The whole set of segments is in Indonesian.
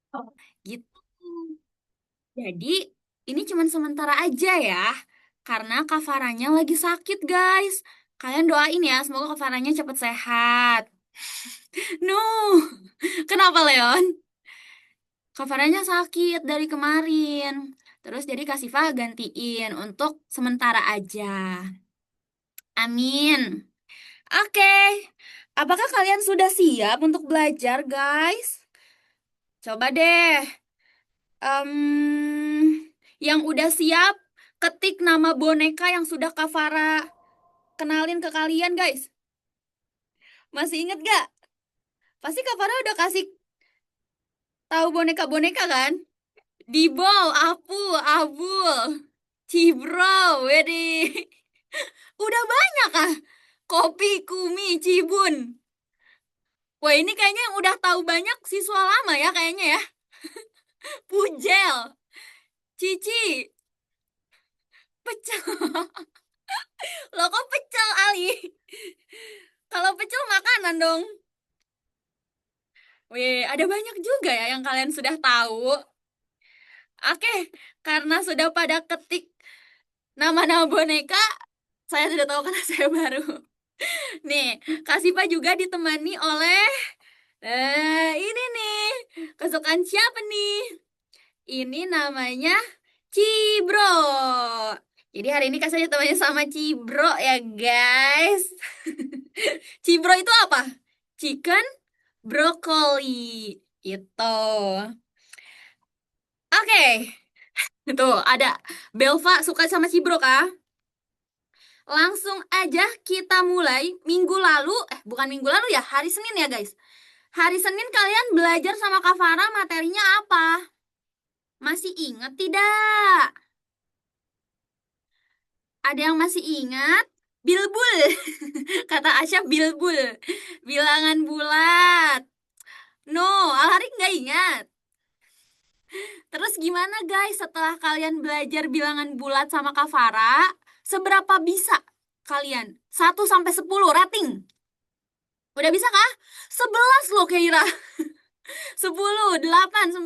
Oh, gitu. Jadi, ini cuman sementara aja ya. Karena Kak Farahnya lagi sakit, guys. Kalian doain ya, semoga Kak Farahnya cepet sehat. No, kenapa Leon? Kak Farahnya sakit dari kemarin. Terus jadi Kak Siva gantiin untuk sementara aja. Amin. Oke, apakah kalian sudah siap untuk belajar, guys? Coba deh. Yang udah siap, ketik nama boneka yang sudah Kak Farah kenalin ke kalian, guys. Masih inget gak? Pasti Kak Farah udah kasih tahu boneka-boneka kan? Dibol, Apu, Abul, Cibro, wedi. Udah banyak ah. Kopi, Kumi, Cibun. Wah, ini kayaknya yang udah tahu banyak siswa lama ya kayaknya ya. Pujel, Cici, pecel. Loh kok pecel, Ali? Kalau pecel makanan dong. Wih, ada banyak juga ya yang kalian sudah tahu. Oke, karena sudah pada ketik nama-nama boneka, saya sudah tahu karena saya baru. Nih, Kak Sipa juga ditemani oleh ini nih. Kesukaan siapa nih? Ini namanya Cibro. Jadi hari ini Kak saya ditemani sama Cibro ya, guys. Cibro itu apa? Chicken broccoli. Itu. Oke. Tuh, ada Belva suka sama Cibro kah? Langsung aja kita mulai minggu lalu, bukan minggu lalu ya, hari Senin ya guys. Hari Senin kalian belajar sama Kak Farah materinya apa? Masih ingat tidak? Ada yang masih ingat? Bilbul. Kata Asya bilbul. Bilangan bulat. No, Alharik nggak ingat. Terus gimana guys setelah kalian belajar bilangan bulat sama Kak Farah? Seberapa bisa kalian? 1 sampai 10 rating. Udah bisa kah? 11 loh Keira. 10, 8, 9,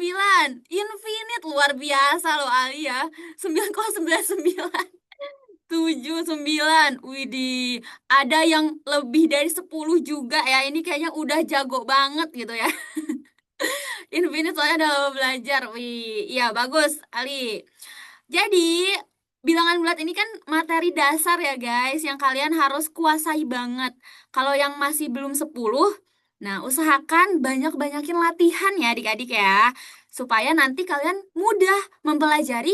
infinite luar biasa loh Alia. 9,99, 7, 9. Widih, ada yang lebih dari 10 juga ya. Ini kayaknya udah jago banget gitu ya. Infinite soalnya udah belajar. Wih, iya bagus Ali. Jadi, bilangan bulat ini kan materi dasar ya guys, yang kalian harus kuasai banget. Kalau yang masih belum 10, nah usahakan banyak-banyakin latihan ya adik-adik ya. Supaya nanti kalian mudah mempelajari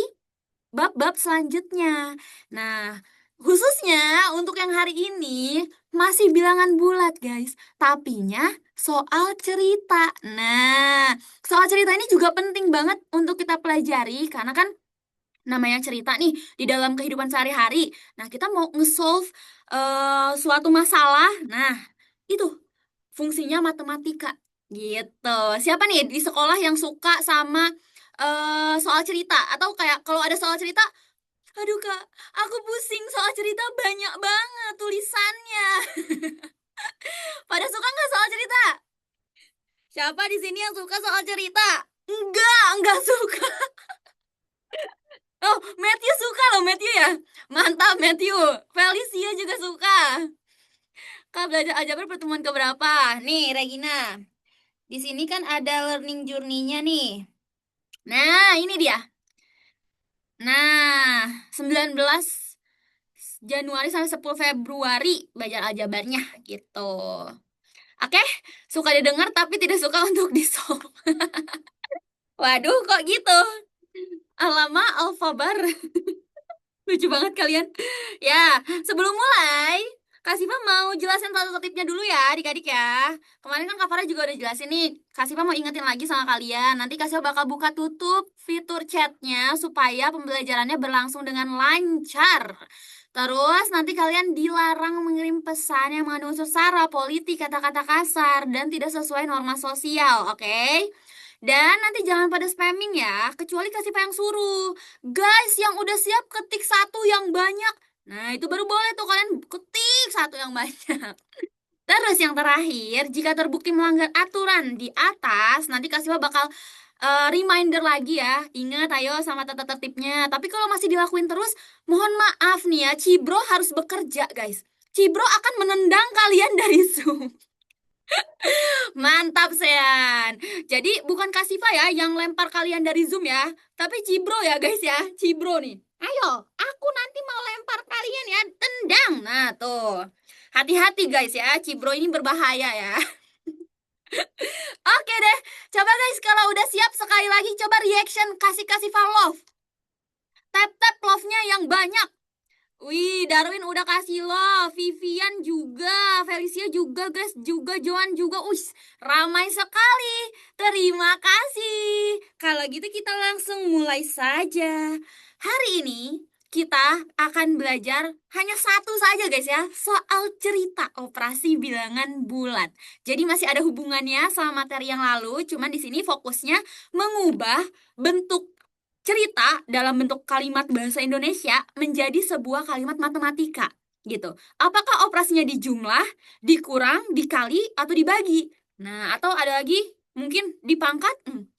bab-bab selanjutnya. Nah, khususnya untuk yang hari ini masih bilangan bulat guys. Tapinya soal cerita. Nah, soal cerita ini juga penting banget untuk kita pelajari karena kan namanya cerita nih di dalam kehidupan sehari-hari. Nah, kita mau nge-solve suatu masalah. Nah, itu fungsinya matematika gitu. Siapa nih di sekolah yang suka sama soal cerita atau kayak kalau ada soal cerita, aduh Kak, aku pusing soal cerita banyak banget tulisannya. Pada suka nggak soal cerita? Siapa di sini yang suka soal cerita? Enggak suka. Oh, Matthew suka loh, Matthew ya. Mantap, Matthew. Felicia juga suka. Kak belajar aljabar pertemuan keberapa? Nih, Regina. Di sini kan ada learning journey-nya nih. Nah, ini dia. Nah, 19 Januari sampai 10 Februari belajar aljabarnya gitu. Oke, suka didengar tapi tidak suka untuk di-solve. Waduh, kok gitu? Alama alfabar. Lucu banget kalian. Ya, sebelum mulai, Kak Siva mau jelasin satu tipnya dulu ya, adik-adik ya. Kemarin kan Kak Farah juga udah jelasin nih. Kak Siva mau ingetin lagi sama kalian. Nanti Kak Siva bakal buka tutup fitur chatnya supaya pembelajarannya berlangsung dengan lancar. Terus nanti kalian dilarang mengirim pesan yang mengandung unsur sara, politik, kata-kata kasar, dan tidak sesuai norma sosial, oke? Dan nanti jangan pada spamming ya, kecuali kasih yang suruh. Guys, yang udah siap ketik satu yang banyak. Nah, itu baru boleh tuh kalian ketik satu yang banyak. Terus yang terakhir, jika terbukti melanggar aturan di atas, nanti Kak Siva bakal Reminder lagi ya, ingat ayo sama tata tertibnya. Tapi kalau masih dilakuin terus, mohon maaf nih ya, Cibro harus bekerja guys. Cibro akan menendang kalian dari Zoom. Mantap, Sean. Jadi bukan Kasifa ya yang lempar kalian dari Zoom ya, tapi Cibro ya guys ya, Cibro nih. Ayo, aku nanti mau lempar kalian ya, tendang. Nah tuh, hati-hati guys ya, Cibro ini berbahaya ya. Oke deh, coba guys kalau udah siap sekali lagi coba reaction kasih-kasih love. Tap-tap love-nya yang banyak. Wih, Darwin udah kasih love, Vivian juga, Felicia juga, guys juga, Joan juga. Ush, ramai sekali. Terima kasih. Kalau gitu kita langsung mulai saja. Hari ini kita akan belajar hanya satu saja guys ya, soal cerita operasi bilangan bulat. Jadi masih ada hubungannya sama materi yang lalu, cuman di sini fokusnya mengubah bentuk cerita dalam bentuk kalimat bahasa Indonesia menjadi sebuah kalimat matematika gitu. Apakah operasinya dijumlah, dikurang, dikali, atau dibagi? Nah, atau ada lagi mungkin dipangkat?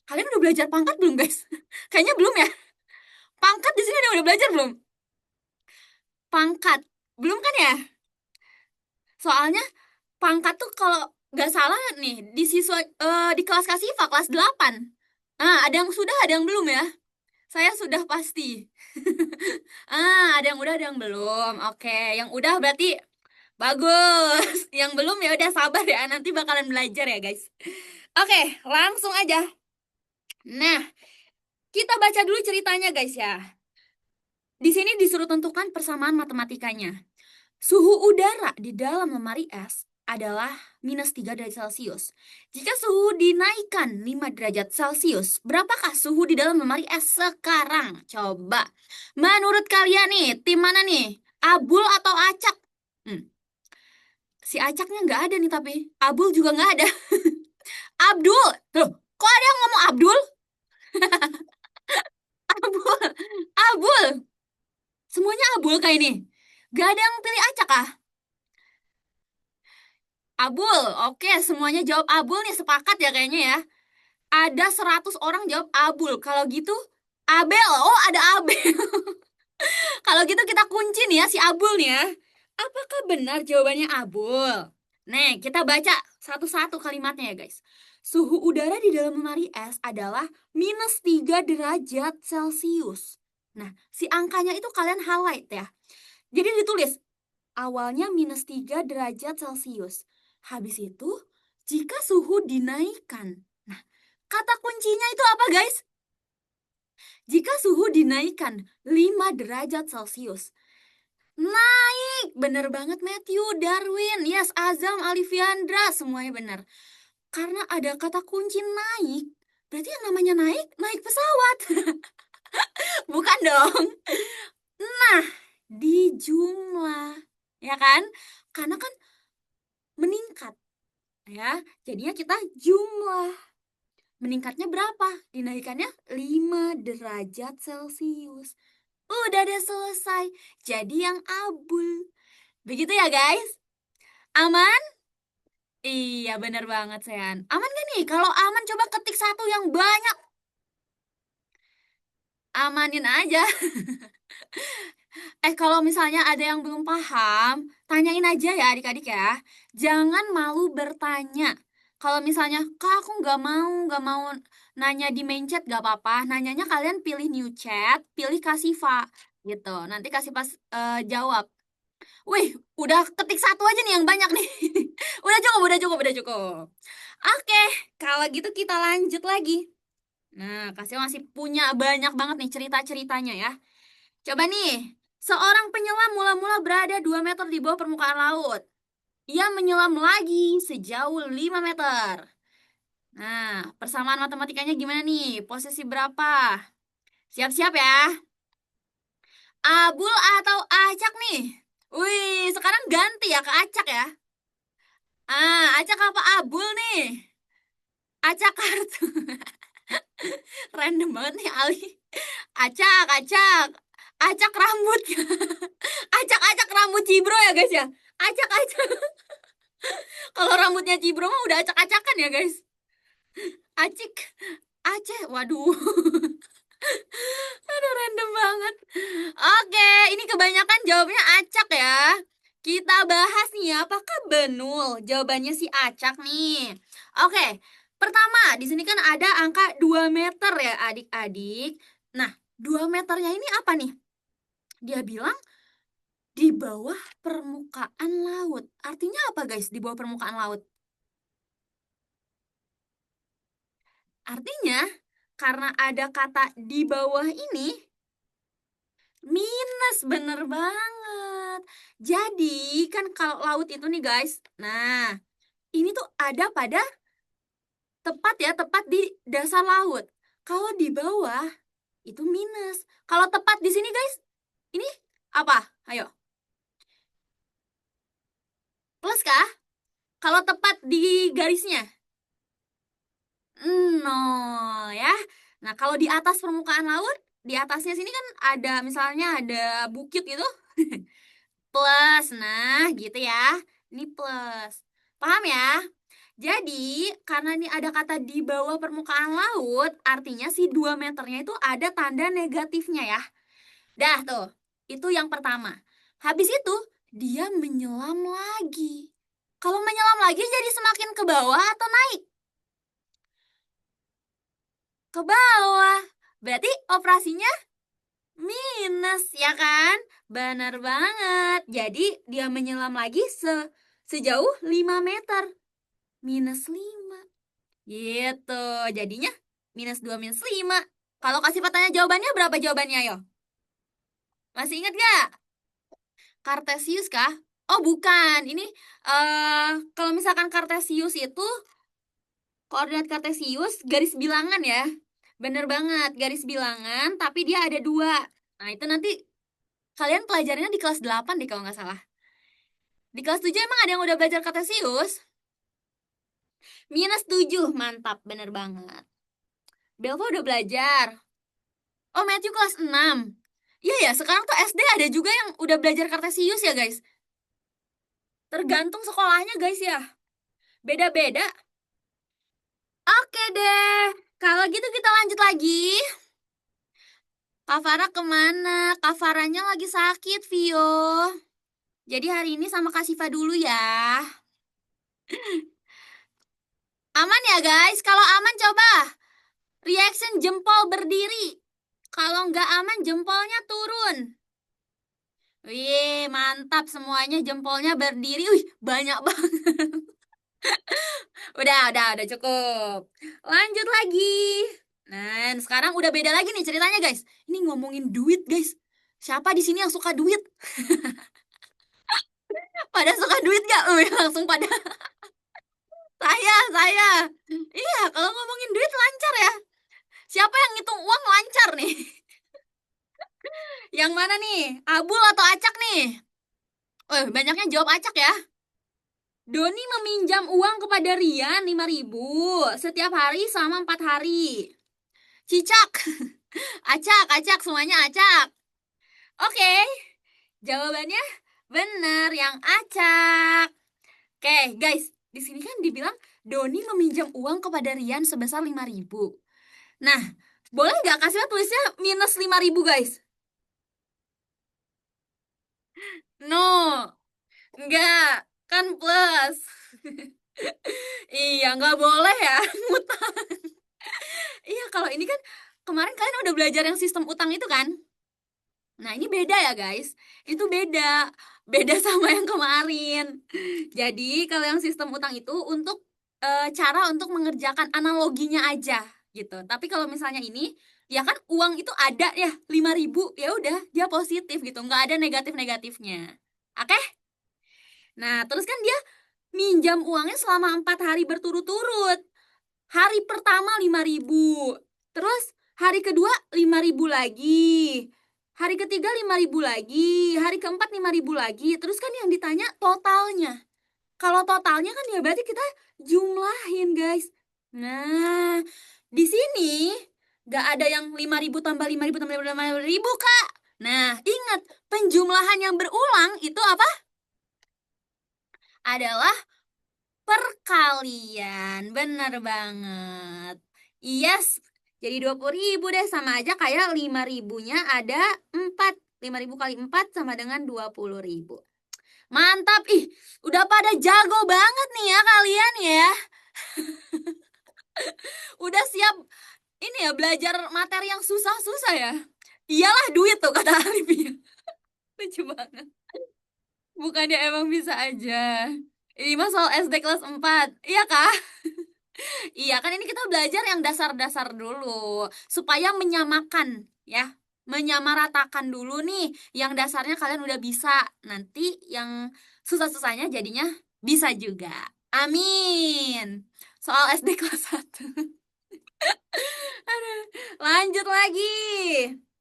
Kalian udah belajar pangkat belum, guys? Kayaknya belum ya. Pangkat di sini udah belajar belum? Pangkat. Belum kan ya? Soalnya pangkat tuh kalau nggak salah nih di siswa di kelas Kasifa kelas 8. Nah, ada yang sudah, ada yang belum ya? Saya sudah pasti. Ada yang udah, ada yang belum. Oke, yang udah berarti bagus. Yang belum ya udah sabar ya, nanti bakalan belajar ya, guys. Oke, langsung aja. Nah, kita baca dulu ceritanya, guys ya. Di sini disuruh tentukan persamaan matematikanya. Suhu udara di dalam lemari es adalah minus 3 derajat Celcius. Jika suhu dinaikkan 5 derajat Celcius, berapakah suhu di dalam lemari es sekarang? Coba. Menurut kalian nih, tim mana nih? Abul atau Acak? Si Acaknya nggak ada nih tapi. Abul juga nggak ada. Abdul. Loh, kok ada yang ngomong Abdul? Abul. Abul. Semuanya Abul kayak ini. Gak ada yang pilih Acak ah? Abul, oke semuanya jawab Abul nih, sepakat ya kayaknya ya. Ada 100 orang jawab Abul. Kalau gitu, Abel, oh ada Abel. Kalau gitu kita kunci nih ya si Abul nih ya. Apakah benar jawabannya Abul? Nih, kita baca satu-satu kalimatnya ya guys. Suhu udara di dalam lemari es adalah minus 3 derajat Celcius. Nah, si angkanya itu kalian highlight ya. Jadi ditulis, awalnya minus 3 derajat Celcius. Habis itu, jika suhu dinaikkan. Nah, kata kuncinya itu apa guys? Jika suhu dinaikkan 5 derajat Celcius. Naik! Bener banget Matthew, Darwin, yes, Azam, Alifiandra, semuanya bener. Karena ada kata kunci naik, berarti yang namanya naik, naik pesawat. Bukan dong. Nah, di jumlah, ya kan? Karena kan meningkat, ya. Jadinya kita jumlah. Meningkatnya berapa? Dinaikannya 5 derajat Celcius. Udah deh selesai. Jadi yang Abul. Begitu ya guys? Aman? Iya bener banget Sean. Aman gak nih? Kalau aman coba ketik satu yang banyak. Amanin aja. Kalau misalnya ada yang belum paham, tanyain aja ya adik-adik ya. Jangan malu bertanya. Kalau misalnya, kak aku nggak mau nanya di main chat gak apa-apa. Nanyanya kalian pilih new chat, pilih Kasifa gitu. Nanti Kasifa jawab. Wih, udah ketik satu aja nih yang banyak nih. Udah cukup, udah cukup, udah cukup. Oke, kalau gitu kita lanjut lagi. Nah, Kasifa masih punya banyak banget nih cerita-ceritanya ya. Coba nih, seorang penyelam mula-mula berada 2 meter di bawah permukaan laut. Ia menyelam lagi sejauh 5 meter. Nah, persamaan matematikanya gimana nih? Posisi berapa? Siap-siap ya. Abul atau Acak nih? Wih, sekarang ganti ya ke Acak ya. Acak apa Abul nih? Acak kartu. Random banget nih Ali. Acak, acak. Acak rambut. Acak-acak rambut Cibro ya guys ya. Acak-acak. Kalau rambutnya Cibro mah udah acak-acakan ya guys. Acik. Aceh, waduh. Aduh, random banget. Oke, ini kebanyakan jawabnya acak ya. Kita bahas nih, apakah Benul? Jawabannya si acak nih. Oke, pertama, di sini kan ada angka 2 meter ya adik-adik. Nah, 2 meternya ini apa nih? Dia bilang di bawah permukaan laut. Artinya apa guys di bawah permukaan laut? Artinya, karena ada kata di bawah ini, minus, bener banget. Jadi, kan kalau laut itu nih guys, nah, ini tuh ada pada tepat ya, tepat di dasar laut. Kalau di bawah, itu minus. Kalau tepat di sini guys, ini apa? Ayo, plus kah? Kalau tepat di garisnya, nol ya. Nah, kalau di atas permukaan laut, di atasnya sini kan ada misalnya ada bukit gitu, plus. Nah, gitu ya. Ini plus. Paham ya? Jadi, karena ini ada kata di bawah permukaan laut, artinya si 2 meternya itu ada tanda negatifnya ya. Dah tuh, itu yang pertama. Habis itu, dia menyelam lagi. Kalau menyelam lagi jadi semakin ke bawah atau naik? Ke bawah. Berarti operasinya minus, ya kan? Benar banget. Jadi dia menyelam lagi sejauh 5 meter. Minus 5. Gitu. Jadinya minus 2 minus 5. Kalau kasih pertanyaan jawabannya berapa jawabannya, yo? Masih ingat gak? Kartesius kah? Oh, bukan. Ini kalau misalkan Kartesius itu koordinat Kartesius garis bilangan ya. Bener banget, garis bilangan, tapi dia ada dua. Nah, itu nanti kalian pelajarannya di kelas 8 deh kalau nggak salah. Di kelas 7 emang ada yang udah belajar Kartesius? Minus 7, mantap, bener banget. Belva udah belajar. Oh, Matthew kelas 6. Iya ya, sekarang tuh SD ada juga yang udah belajar Kartesius ya guys. Tergantung sekolahnya guys ya. Beda-beda. Oke deh, kalau gitu kita lanjut lagi. Kak Farah kemana? Kak Farahnya lagi sakit, Vio. Jadi hari ini sama Kak Siva dulu ya. Aman ya guys? Kalau aman coba reaction jempol berdiri. Kalau nggak aman jempolnya turun. Wih, mantap semuanya jempolnya berdiri. Wih, banyak banget. Udah cukup. Lanjut lagi. Nah, sekarang udah beda lagi nih ceritanya guys. Ini ngomongin duit guys. Siapa di sini yang suka duit? Pada suka duit gak? Langsung pada saya. Iya, kalau ngomongin duit lancar ya. Siapa yang ngitung uang lancar nih? Yang mana nih? Abul atau acak nih? Banyaknya jawab acak ya. Doni meminjam uang kepada Rian 5.000 setiap hari selama 4 hari. Cicak. Acak, semuanya acak. Oke, jawabannya benar yang acak. Oke, guys, di sini kan dibilang Doni meminjam uang kepada Rian sebesar 5.000. Nah, boleh nggak kasih tulisnya minus 5.000 guys? No, nggak, kan plus. Iya, nggak boleh ya. Iya, kalau ini kan kemarin kalian udah belajar yang sistem utang itu kan? Nah, ini beda ya, guys. Itu beda. Beda sama yang kemarin. Jadi, kalau yang sistem utang itu untuk cara untuk mengerjakan analoginya aja gitu. Tapi kalau misalnya ini, ya kan uang itu ada ya 5.000, ya udah dia positif gitu, nggak ada negatif-negatifnya. Oke? Nah, terus kan dia minjam uangnya selama 4 hari berturut-turut. Hari pertama 5.000, terus hari kedua 5.000 lagi, hari ketiga 5.000 lagi, hari keempat 5.000 lagi. Terus kan yang ditanya totalnya. Kalau totalnya kan ya berarti kita jumlahin guys. Nah, di sini gak ada yang 5.000 tambah 5.000 tambah 5.000 kak. Nah, ingat penjumlahan yang berulang itu apa? Adalah perkalian. Benar banget. Yes, Jadi 20.000 deh, sama aja kayak 5.000-nya ada 4. 5.000 kali 4 sama dengan 20.000. Mantap, ih, udah pada jago banget nih ya kalian ya. Udah siap ini ya belajar materi yang susah-susah ya. Iyalah duit tuh kata Alif ya. Lucu banget. Bukannya emang bisa aja. Ini mah soal SD kelas 4. Iya kah? Iya kan ini kita belajar yang dasar-dasar dulu supaya menyamakan ya. Menyamaratakan dulu nih yang dasarnya kalian udah bisa. Nanti yang susah-susahnya jadinya bisa juga. Amin. Soal SD kelas 1. Aduh, lanjut lagi.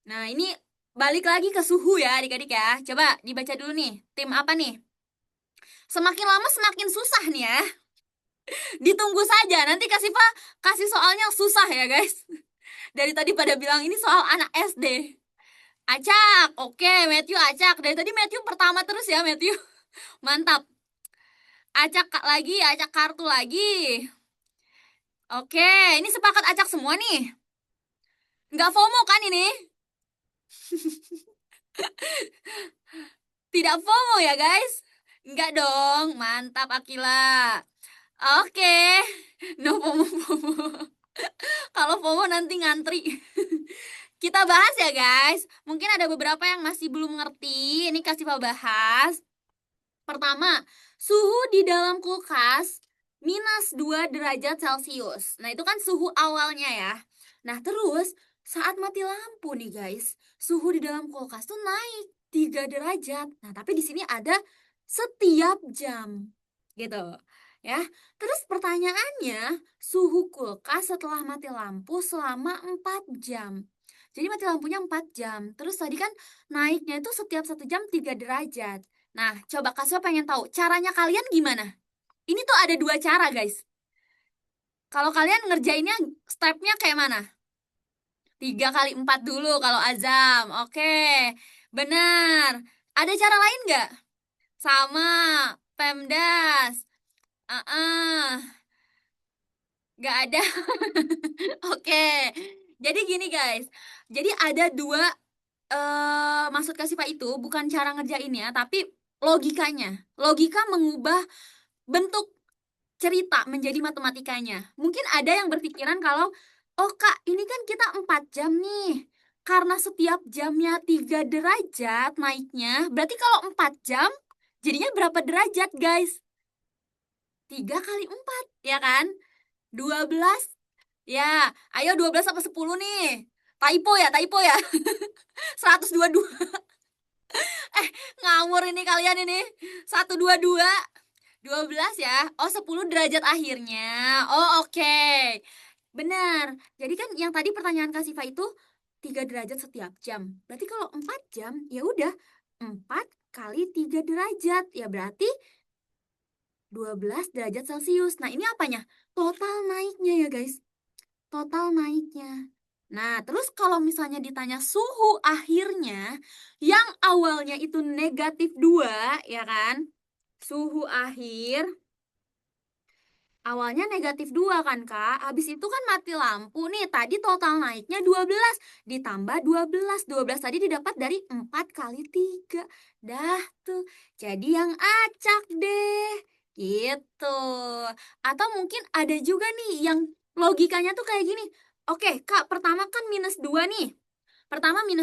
Nah, ini balik lagi ke suhu ya adik-adik ya. Coba dibaca dulu nih. Tim apa nih? Semakin lama semakin susah nih ya. Ditunggu saja. Nanti Kak Siva kasih soalnya susah ya guys. Dari tadi pada bilang ini soal anak SD. Acak. Oke, Matthew acak. Dari tadi Matthew pertama terus ya Matthew. Mantap. Acak lagi, acak kartu lagi. Oke, ini sepakat acak semua nih. Nggak FOMO kan ini? Tidak FOMO ya guys? Nggak dong. Mantap Akila. Oke. No FOMO. Kalau FOMO nanti ngantri. Kita bahas ya guys. Mungkin ada beberapa yang masih belum ngerti. Ini kasih bahas. Pertama, suhu di dalam kulkas -2 derajat Celcius. Nah, itu kan suhu awalnya ya. Nah, terus saat mati lampu nih guys, suhu di dalam kulkas tuh naik 3 derajat. Nah, tapi di sini ada setiap jam. Gitu. Ya. Terus pertanyaannya, suhu kulkas setelah mati lampu selama 4 jam. Jadi mati lampunya 4 jam. Terus tadi kan naiknya itu setiap 1 jam 3 derajat. Nah, coba Kak Sio pengen tahu caranya kalian gimana? Ini tuh ada 2 cara, guys. Kalau kalian ngerjainnya stepnya kayak mana? 3 kali 4 dulu kalau azam. Oke, benar. Ada cara lain nggak? Sama, Pemdas. Nggak ada. Oke, jadi gini guys. Jadi ada 2 maksud Kak Siva itu bukan cara ngerjainnya, tapi logikanya. Logika mengubah bentuk cerita menjadi matematikanya. Mungkin ada yang berpikiran kalau, oh Kak, ini kan kita 4 jam nih. Karena setiap jamnya 3 derajat naiknya, berarti kalau 4 jam, jadinya berapa derajat guys? 3 kali 4, ya kan? 12, ya. Ayo 12 sama 10 nih. Typo ya. 122. Ngawur ini kalian ini. 122. 12 ya. Oh, 10 derajat akhirnya. Oh, oke. Benar. Jadi kan yang tadi pertanyaan Kak Siva itu 3 derajat setiap jam. Berarti kalau 4 jam, ya udah 4 kali 3 derajat. Ya berarti 12 derajat Celcius. Nah, ini apanya? Total naiknya ya, guys. Total naiknya. Nah, terus kalau misalnya ditanya suhu akhirnya yang awalnya itu -2, ya kan? Suhu akhir awalnya -2 kan Kak. Habis itu kan mati lampu nih. Tadi total naiknya 12 ditambah 12. 12 tadi didapat dari 4 kali 3. Dah tuh. Jadi yang acak deh. Gitu. Atau mungkin ada juga nih yang logikanya tuh kayak gini. Oke Kak, pertama kan -2 nih. Pertama -2.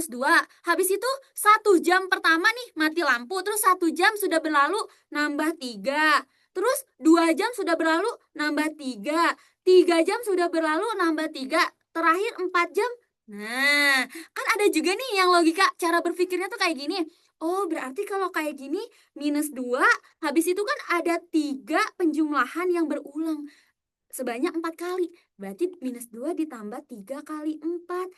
Habis itu 1 jam pertama nih mati lampu. Terus 1 jam sudah berlalu nambah 3. Terus 2 jam sudah berlalu nambah 3. 3 jam sudah berlalu nambah 3. Terakhir 4 jam. Nah, kan ada juga nih yang logika cara berpikirnya tuh kayak gini. Oh, berarti kalau kayak gini -2, habis itu kan ada 3 penjumlahan yang berulang sebanyak 4 kali. Berarti -2 ditambah 3 kali 4.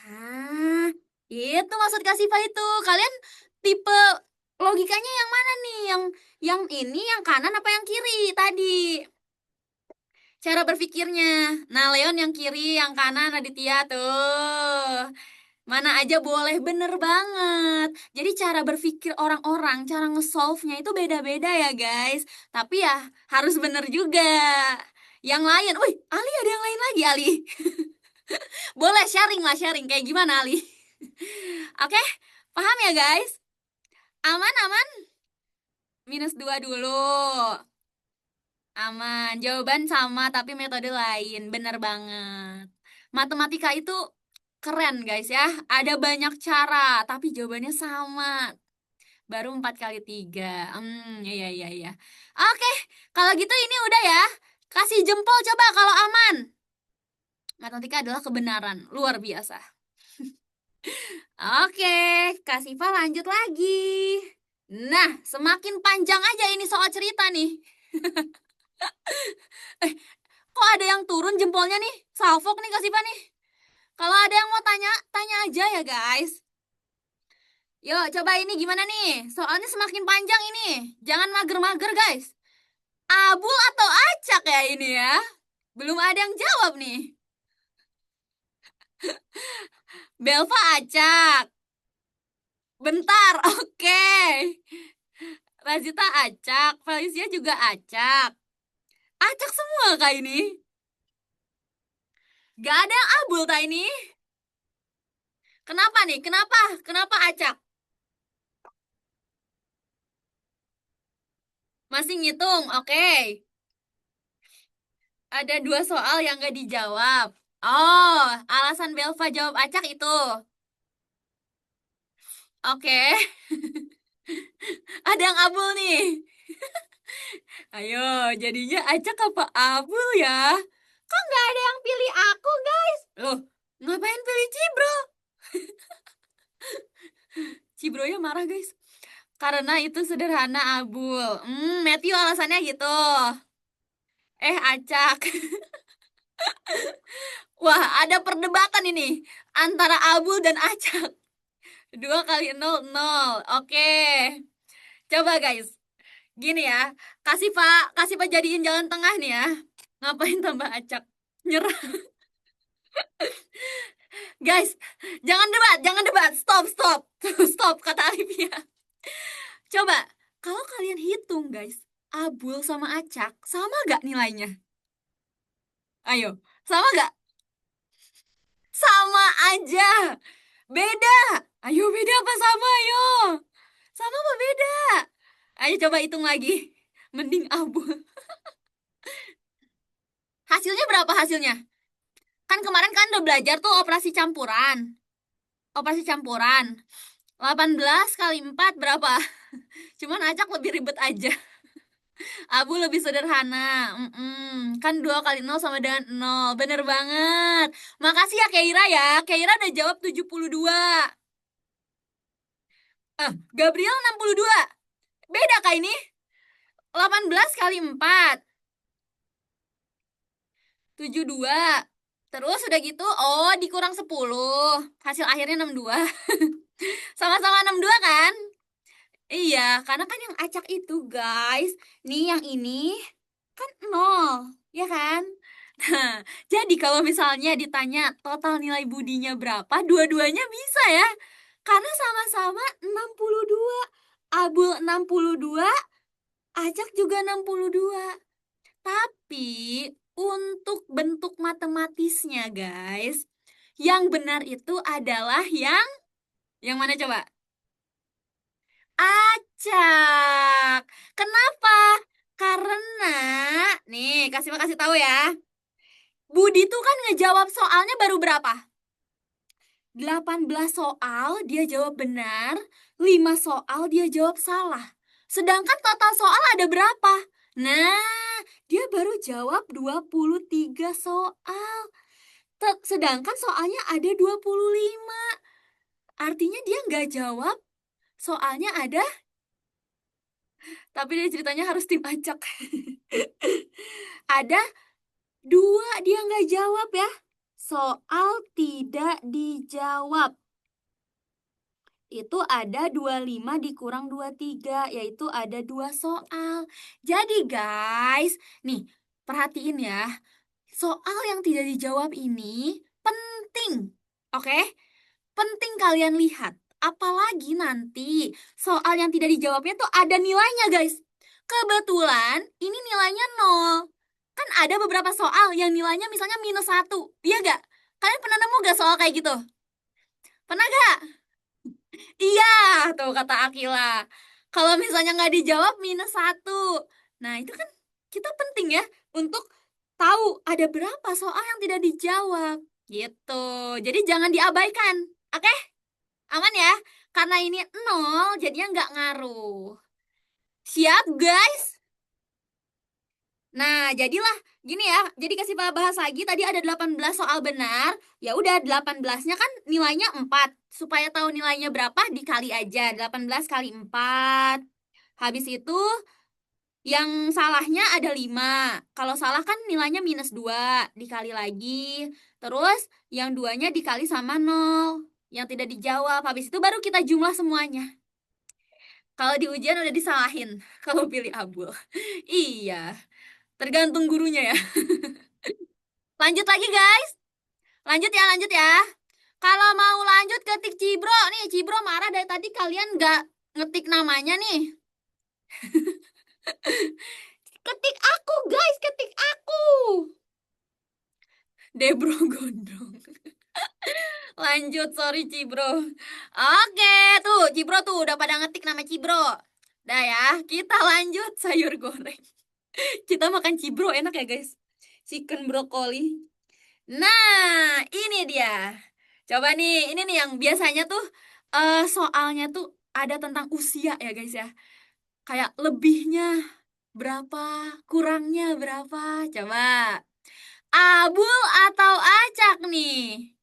Nah, itu maksud Kak Siva itu. Kalian tipe logikanya yang mana nih? Yang ini, yang kanan apa yang kiri tadi? Cara berpikirnya. Nah, Leon yang kiri, yang kanan Aditya tuh. Mana aja boleh, bener banget. Jadi cara berpikir orang-orang, cara nge-solve-nya itu beda-beda ya guys. Tapi ya harus bener juga. Yang lain, wih Ali ada yang lain lagi Ali. Boleh sharing lah, sharing. Kayak gimana, Ali? Oke, paham ya guys? Aman, aman? -2 dulu. Aman. Jawaban sama tapi metode lain. Bener banget. Matematika itu keren guys ya. Ada banyak cara, tapi jawabannya sama. Baru 4 kali 3. Iya, iya, iya. Oke, kalau gitu ini udah ya. Kasih jempol coba kalau aman. Matematika adalah kebenaran. Luar biasa. Oke, Kak Siva lanjut lagi. Nah, semakin panjang aja ini soal cerita nih. Eh, kok ada yang turun jempolnya nih? Salfok nih Kak Siva nih. Kalau ada yang mau tanya, tanya aja ya guys. Yuk, coba ini gimana nih? Soalnya semakin panjang ini. Jangan mager-mager guys. Abul atau acak ya ini ya? Belum ada yang jawab nih. Belva acak. Bentar, oke. Razita acak. Felicia juga acak. Acak semua kak ini. Gak ada yang abul tak ini. Kenapa nih? Kenapa? Kenapa acak? Masih ngitung, oke. Ada 2 soal yang gak dijawab. Oh, alasan Belva jawab acak itu. Oke, ada yang abul nih. Ayo, jadinya acak apa abul ya? Kok nggak ada yang pilih aku, guys? Loh, ngapain pilih Cibro? Cibronya marah, guys. Karena itu sederhana abul. Matthew alasannya gitu. Acak. Wah, ada perdebatan ini antara abul dan acak. 2 kali 0, 0. Oke. Coba guys. Gini ya. Kasih Pak jadiin jalan tengah nih ya. Ngapain tambah acak? Nyerah. Guys, jangan debat, jangan debat. Stop, stop. Stop, kata Alivia. Coba, kalau kalian hitung guys, abul sama acak, sama gak nilainya? Ayo, sama gak? Sama aja. Beda. Ayo, beda apa sama, ayo. Sama apa beda? Ayo coba hitung lagi. Mending abul. Hasilnya berapa hasilnya? Kan kemarin kan udah belajar tuh operasi campuran. Operasi campuran. 18 kali 4 berapa? Cuman acak lebih ribet aja. Abu lebih sederhana. Kan 2 kali 0 sama dengan 0. Bener banget. Makasih ya Keira ya. Keira udah jawab 72. Gabriel 62. Beda kah ini? 18 kali 4. 72. Terus udah gitu, oh dikurang 10. Hasil akhirnya 62. Sama-sama 62 kan? Iya, karena kan yang acak itu guys. Nih yang ini kan 0, ya kan? Nah, jadi kalau misalnya ditanya total nilai budinya berapa, dua-duanya bisa ya. Karena sama-sama 62. Abul 62, acak juga 62. Tapi untuk bentuk matematisnya guys, yang benar itu adalah yang mana coba? Acak. Kenapa? Karena nih, kasih tahu ya. Budi tuh kan ngejawab soalnya baru berapa? 18 soal dia jawab benar, 5 soal dia jawab salah. Sedangkan total soal ada berapa? Nah, dia baru jawab 23 soal. Sedangkan soalnya ada 25. Artinya dia nggak jawab, soalnya ada, tapi dia ceritanya harus tim acak. Ada 2 dia nggak jawab ya. Soal tidak dijawab. Itu ada 25 dikurang 23, yaitu ada 2 soal. Jadi guys, nih perhatiin ya. Soal yang tidak dijawab ini penting. Oke? Penting kalian lihat. Apalagi nanti soal yang tidak dijawabnya tuh ada nilainya guys. Kebetulan ini nilainya 0. Kan ada beberapa soal yang nilainya misalnya -1. Iya gak? Kalian pernah nemu gak soal kayak gitu? Pernah gak? Iya, tuh kata Akila. Kalau misalnya nggak dijawab -1. Nah, itu kan kita penting ya untuk tahu ada berapa soal yang tidak dijawab. Gitu. Jadi jangan diabaikan. Oke? Aman ya? Karena ini 0, jadinya nggak ngaruh. Siap, guys? Nah, jadilah gini ya. Jadi kasih bahas lagi, tadi ada 18 soal benar. Ya udah 18-nya kan nilainya 4. Supaya tahu nilainya berapa dikali aja. 18 kali 4. Habis itu yang salahnya ada 5. Kalau salah kan nilainya -2 dikali lagi. Terus yang duanya dikali sama 0. Yang tidak dijawab. Habis itu baru kita jumlah semuanya. Kalau di ujian udah disalahin. Kalau pilih abul. Iya, tergantung gurunya ya. Lanjut lagi guys. Lanjut ya. Kalau mau lanjut ketik Cibro nih. Cibro marah dari tadi kalian nggak ngetik namanya nih. Ketik aku guys, ketik aku. Debro Gondrong. Lanjut, sorry Cibro. Oke, tuh Cibro tuh udah pada ngetik nama Cibro. Dah ya, kita lanjut sayur goreng. Kita makan Cibro enak ya guys. Chicken brokoli. Nah, ini dia. Coba nih, ini nih yang biasanya tuh soalnya tuh ada tentang usia ya guys ya. Kayak lebihnya berapa, kurangnya berapa. Coba. Abul atau acak nih?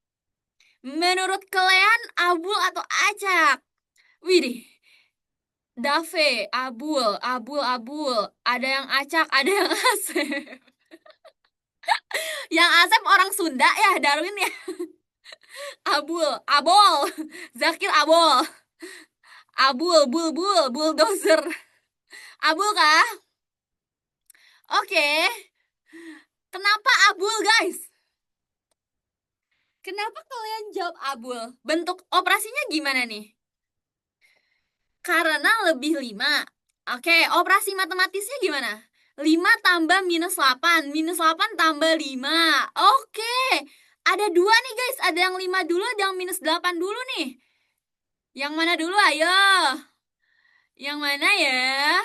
Menurut kalian abul atau acak? Widih, Dave, abul. Ada yang acak, ada yang asep. Yang asep orang Sunda ya, Darwin ya. Abol. Zakir abol. Bulldozer. Abul kah? Oke. Kenapa abul, guys? Kenapa kalian jawab abul? Bentuk operasinya gimana nih? Karena lebih 5. Oke, operasi matematisnya gimana? 5 tambah -8. -8 tambah 5. Oke. Ada dua nih guys. Ada yang 5 dulu, ada yang -8 dulu nih. Yang mana dulu? Ayo. Yang mana ya?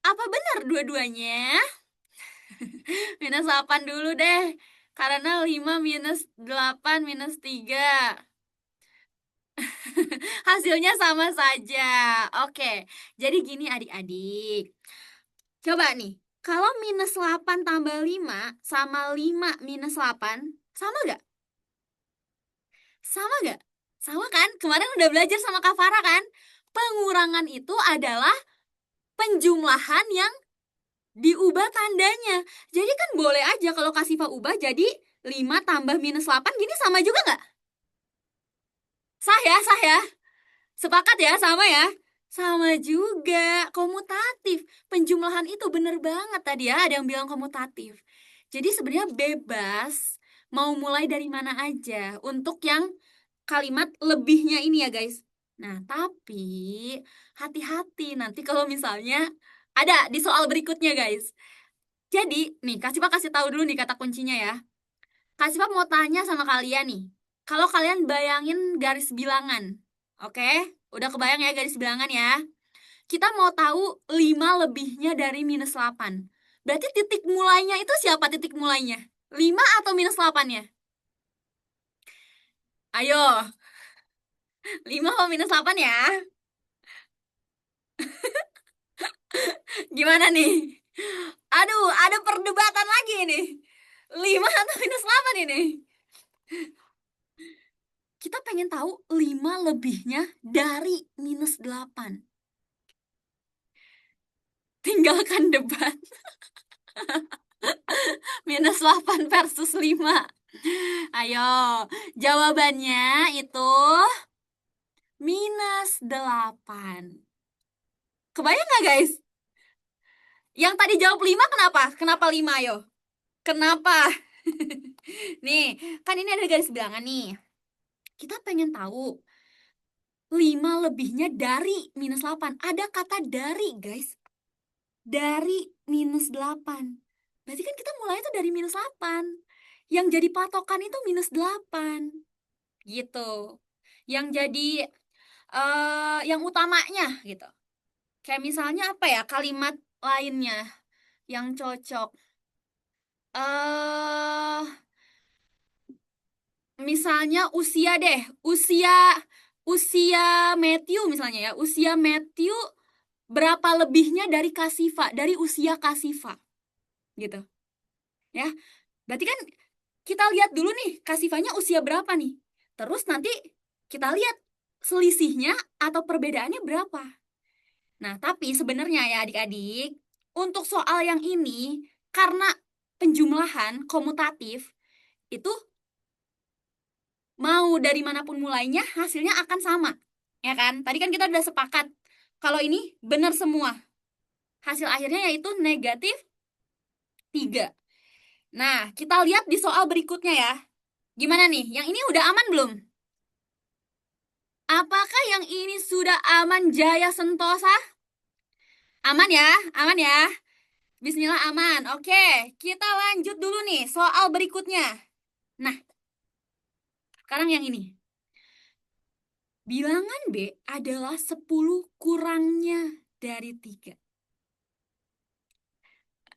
Apa benar dua-duanya? -8 dulu deh. Karena 5 -8 -3. Hasilnya sama saja. Oke. Jadi gini adik-adik. Coba nih. Kalau -8 tambah 5 sama 5 -8, sama gak? Sama gak? Sama kan? Kemarin udah belajar sama Kak Farah kan? Pengurangan itu adalah penjumlahan yang diubah tandanya. Jadi kan boleh aja kalau Kak Siva ubah jadi 5 tambah -8 gini sama juga nggak? Sah ya, sah ya. Sepakat ya, sama ya? Sama juga, komutatif. Penjumlahan itu bener banget tadi ya, ada yang bilang komutatif. Jadi sebenarnya bebas mau mulai dari mana aja untuk yang kalimat lebihnya ini ya guys. Nah, tapi hati-hati nanti kalau misalnya ada di soal berikutnya guys. Jadi, nih, Kak Sipa kasih tahu dulu nih kata kuncinya ya. Kak Sipa mau tanya sama kalian nih. Kalau kalian bayangin garis bilangan, oke? Udah kebayang ya garis bilangan ya? Kita mau tahu 5 lebihnya dari -8. Berarti titik mulainya itu siapa titik mulainya? 5 atau -8-nya? Ayo, 5 atau -8 ya? Gimana nih? Aduh, ada perdebatan lagi nih. 5 atau -8 ini? Kita pengen tahu 5 lebihnya dari -8. Tinggalkan debat. -8 versus 5. Ayo, jawabannya itu -8. Kebayang nggak guys? Yang tadi jawab 5 kenapa? Kenapa 5 ayo? Kenapa? Nih, kan ini ada garis bilangan nih. Kita pengen tahu 5 lebihnya dari -8. Ada kata dari guys. Dari -8. Berarti kan kita mulai itu dari -8. Yang jadi patokan itu -8 gitu. Yang jadi yang utamanya gitu. Kayak misalnya apa ya kalimat lainnya yang cocok. eh Misalnya usia deh, usia usia Matthew misalnya ya, usia Matthew berapa lebihnya dari Kasifa, dari usia Kasifa, gitu. Ya, berarti kan kita lihat dulu nih, Kasifanya usia berapa nih. Terus nanti kita lihat selisihnya atau perbedaannya berapa. Nah, tapi sebenarnya ya adik-adik, untuk soal yang ini, karena penjumlahan komutatif, itu mau dari manapun mulainya, hasilnya akan sama. Ya kan? Tadi kan kita udah sepakat. Kalau ini benar semua. Hasil akhirnya yaitu -3. Nah, kita lihat di soal berikutnya ya. Gimana nih? Yang ini udah aman belum? Apakah yang ini sudah aman Jaya Sentosa? Aman ya? Aman ya? Bismillah aman. Oke, kita lanjut dulu nih soal berikutnya. Nah, sekarang yang ini. Bilangan B adalah 10 kurangnya dari 3.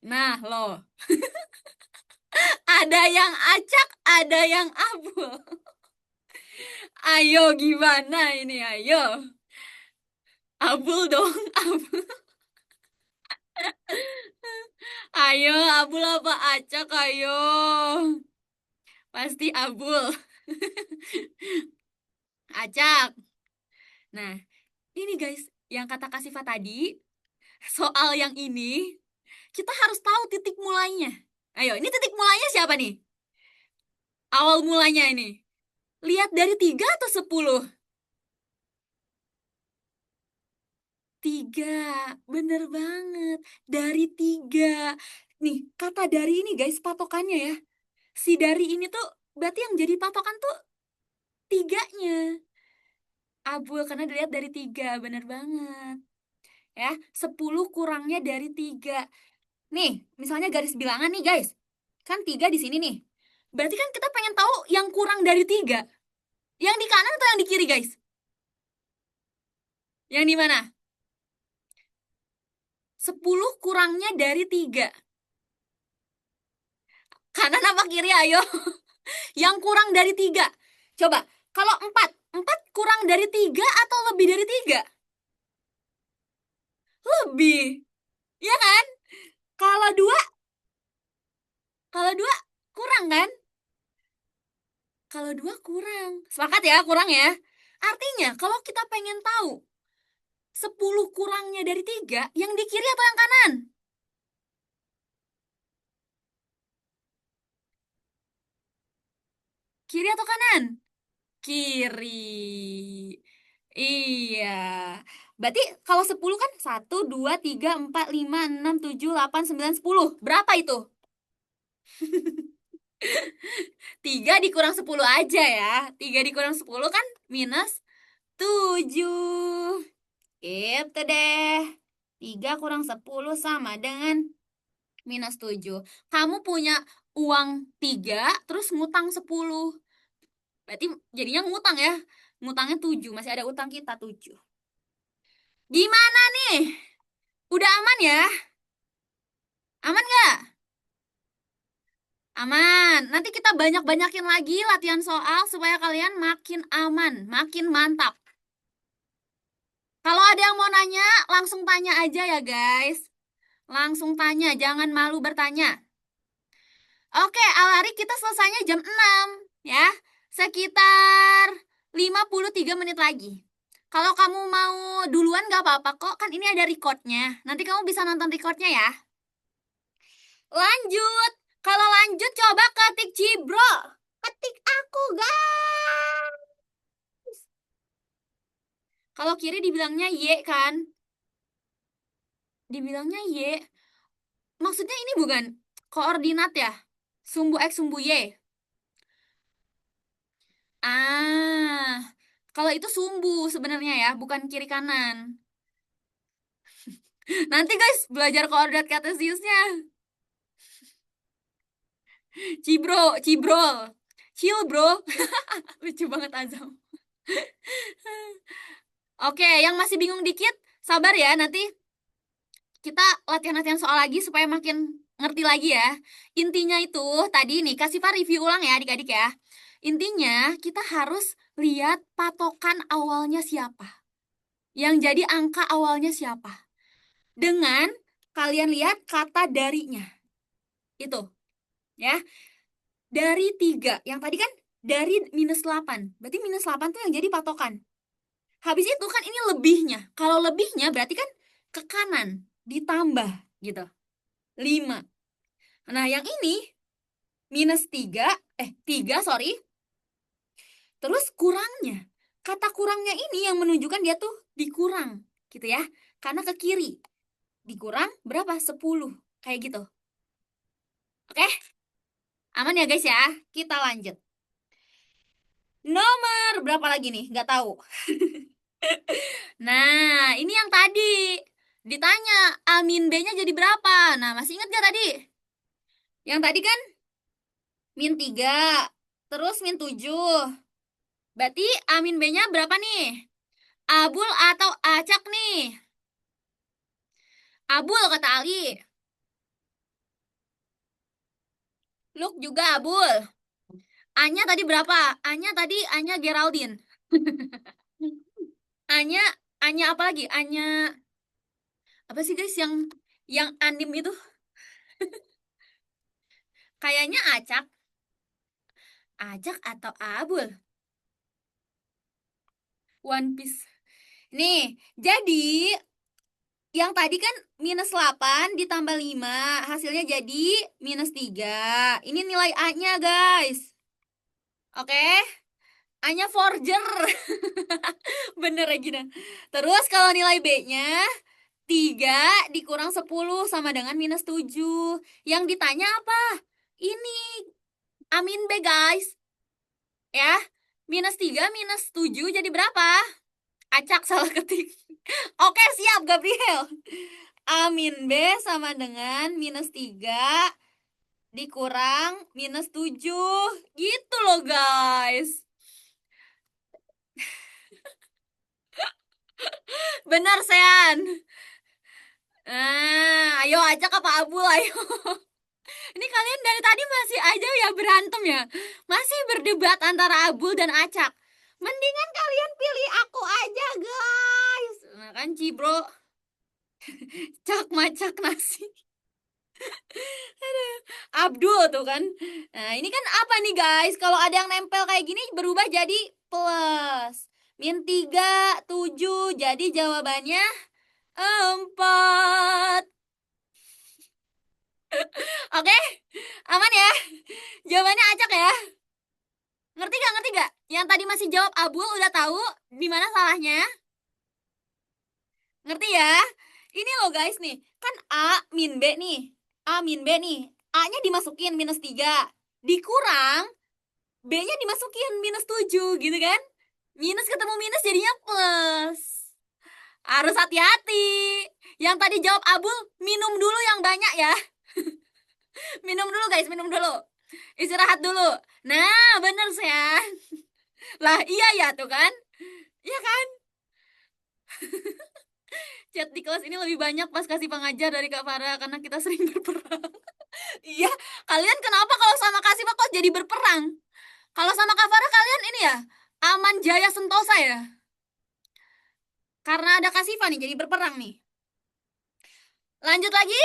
Nah, loh. Ada yang acak, ada yang abul. Ayo gimana ini? Ayo. Abul dong, abul. Ayo, abul apa acak? Ayo. Pasti abul. Acak. Nah, ini guys, yang kata Kasifa tadi, soal yang ini, kita harus tahu titik mulainya. Ayo, ini titik mulainya siapa nih? Awal mulanya ini. Lihat dari 3 atau 10? 3, bener banget. Dari 3. Nih, kata dari ini guys, patokannya ya. Si dari ini tuh, berarti yang jadi patokan tuh 3-nya. Abul, karena dilihat dari 3, bener banget. Ya, 10 kurangnya dari 3. Nih, misalnya garis bilangan nih guys. Kan 3 di sini nih. Berarti kan kita pengen tahu yang kurang dari 3. Yang di kanan atau yang di kiri guys? Yang di mana? 10 kurangnya dari 3. Kanan apa kiri ayo? Yang kurang dari 3. Coba, kalau 4, 4 kurang dari 3 atau lebih dari 3? Lebih. Ya kan? Kalau 2, kalau 2 kurang kan? Kalau 2 kurang. Sepakat ya, kurang ya. Artinya, kalau kita pengen tahu 10 kurangnya dari 3, yang di kiri atau yang kanan? Kiri atau kanan? Kiri. Iya. Berarti kalau 10 kan 1, 2, 3, 4, 5, 6, 7, 8, 9, 10. Berapa itu? 3 dikurang 10 aja ya. 3 dikurang 10 kan -7. Gitu deh. 3 kurang 10 sama dengan -7. Kamu punya uang 3, terus ngutang 10. Berarti jadinya ngutang ya. Ngutangnya 7, masih ada utang kita 7. Gimana nih? Udah aman ya? Aman gak? Aman. Nanti kita banyak-banyakin lagi latihan soal supaya kalian makin aman, makin mantap. Kalau ada yang mau nanya, langsung tanya aja ya guys. Langsung tanya, jangan malu bertanya. Oke, Alari kita selesainya jam 6 ya. Sekitar 53 menit lagi. Kalau kamu mau duluan gak apa-apa kok, kan ini ada recordnya. Nanti kamu bisa nonton recordnya ya. Lanjut. Kalau lanjut coba ketik Cibro. Ketik aku, guys. Kalau kiri dibilangnya Y kan? Dibilangnya Y. Maksudnya ini bukan koordinat ya? Sumbu X, sumbu Y. Ah, kalau itu sumbu sebenarnya ya, bukan kiri kanan. Nanti guys, belajar koordinat kartesiusnya. Cibro, cibrol. Chill, bro. Lucu banget Azam. Oke, yang masih bingung dikit, sabar ya. Nanti kita latihan-latihan soal lagi supaya makin ngerti lagi ya. Intinya itu tadi nih, kasih Pak review ulang ya adik-adik ya. Intinya kita harus lihat patokan awalnya siapa. Yang jadi angka awalnya siapa. Dengan kalian lihat kata darinya. Itu ya. Dari 3. Yang tadi kan dari -8. Berarti -8 tuh yang jadi patokan. Habis itu kan ini lebihnya. Kalau lebihnya berarti kan ke kanan. Ditambah gitu. 5. Nah yang ini -3. 3 sorry. Terus kurangnya. Kata kurangnya ini yang menunjukkan dia tuh dikurang. Gitu ya. Karena ke kiri. Dikurang berapa? 10. Kayak gitu. Oke? Aman ya guys ya? Kita lanjut. Nomor berapa lagi nih? Nggak tahu. Nah, ini yang tadi. Ditanya, A min B-nya jadi berapa? Nah, masih ingat gak tadi? Yang tadi kan -3. Terus -7. Berarti A min B-nya berapa nih? Abul atau acak nih? Abul kata Ali. Luk juga abul. A-nya tadi berapa? A-nya Geraldine. A-nya A-nya apa lagi? A-nya apa sih guys yang anim itu? Kayaknya acak. Acak atau abul? One Piece. Nih, jadi yang tadi kan -8 ditambah 5 hasilnya jadi -3. Ini nilai A-nya guys. Oke? A-nya forger. Bener ya Gina. Terus kalau nilai B-nya 3 dikurang 10 sama dengan -7. Yang ditanya apa? Ini Amin B guys. Ya. -3 -7 jadi berapa? Acak salah ketik. Oke siap Gabriel. A-B sama dengan -3 dikurang -7. Gitu loh guys. Benar Sean. Nah, ayo acak apa abu ayo. Ini kalian dari tadi masih aja ya berantem ya. Masih berdebat antara Abul dan Acak. Mendingan kalian pilih aku aja guys. Nah kan Cibro. Cak macak nasi. Abdul tuh kan. Nah ini kan apa nih guys? Kalau ada yang nempel kayak gini berubah jadi plus. -3, 7. Jadi jawabannya 4. Oke? Aman ya? Jawabannya acak ya? Ngerti gak? Ngerti gak? Yang tadi masih jawab Abul udah tahu di mana salahnya? Ngerti ya? Ini loh guys nih. Kan A min B nih. A min B nih. A-nya dimasukin -3. Dikurang B-nya dimasukin -7 gitu kan? Minus ketemu minus jadinya plus. Harus hati-hati. Yang tadi jawab Abul, minum dulu yang banyak ya. Minum dulu guys, minum dulu. Istirahat dulu. Nah, bener sih ya. Lah iya ya tuh kan? Iya kan? Chat di kelas ini lebih banyak pas kasih pengajar dari Kak Farah karena kita sering berperang. Iya, kalian kenapa kalau sama kasih Pak kok jadi berperang? Kalau sama Kak Farah kalian ini ya, aman jaya sentosa ya? Karena ada Kasifa nih jadi berperang nih. Lanjut lagi?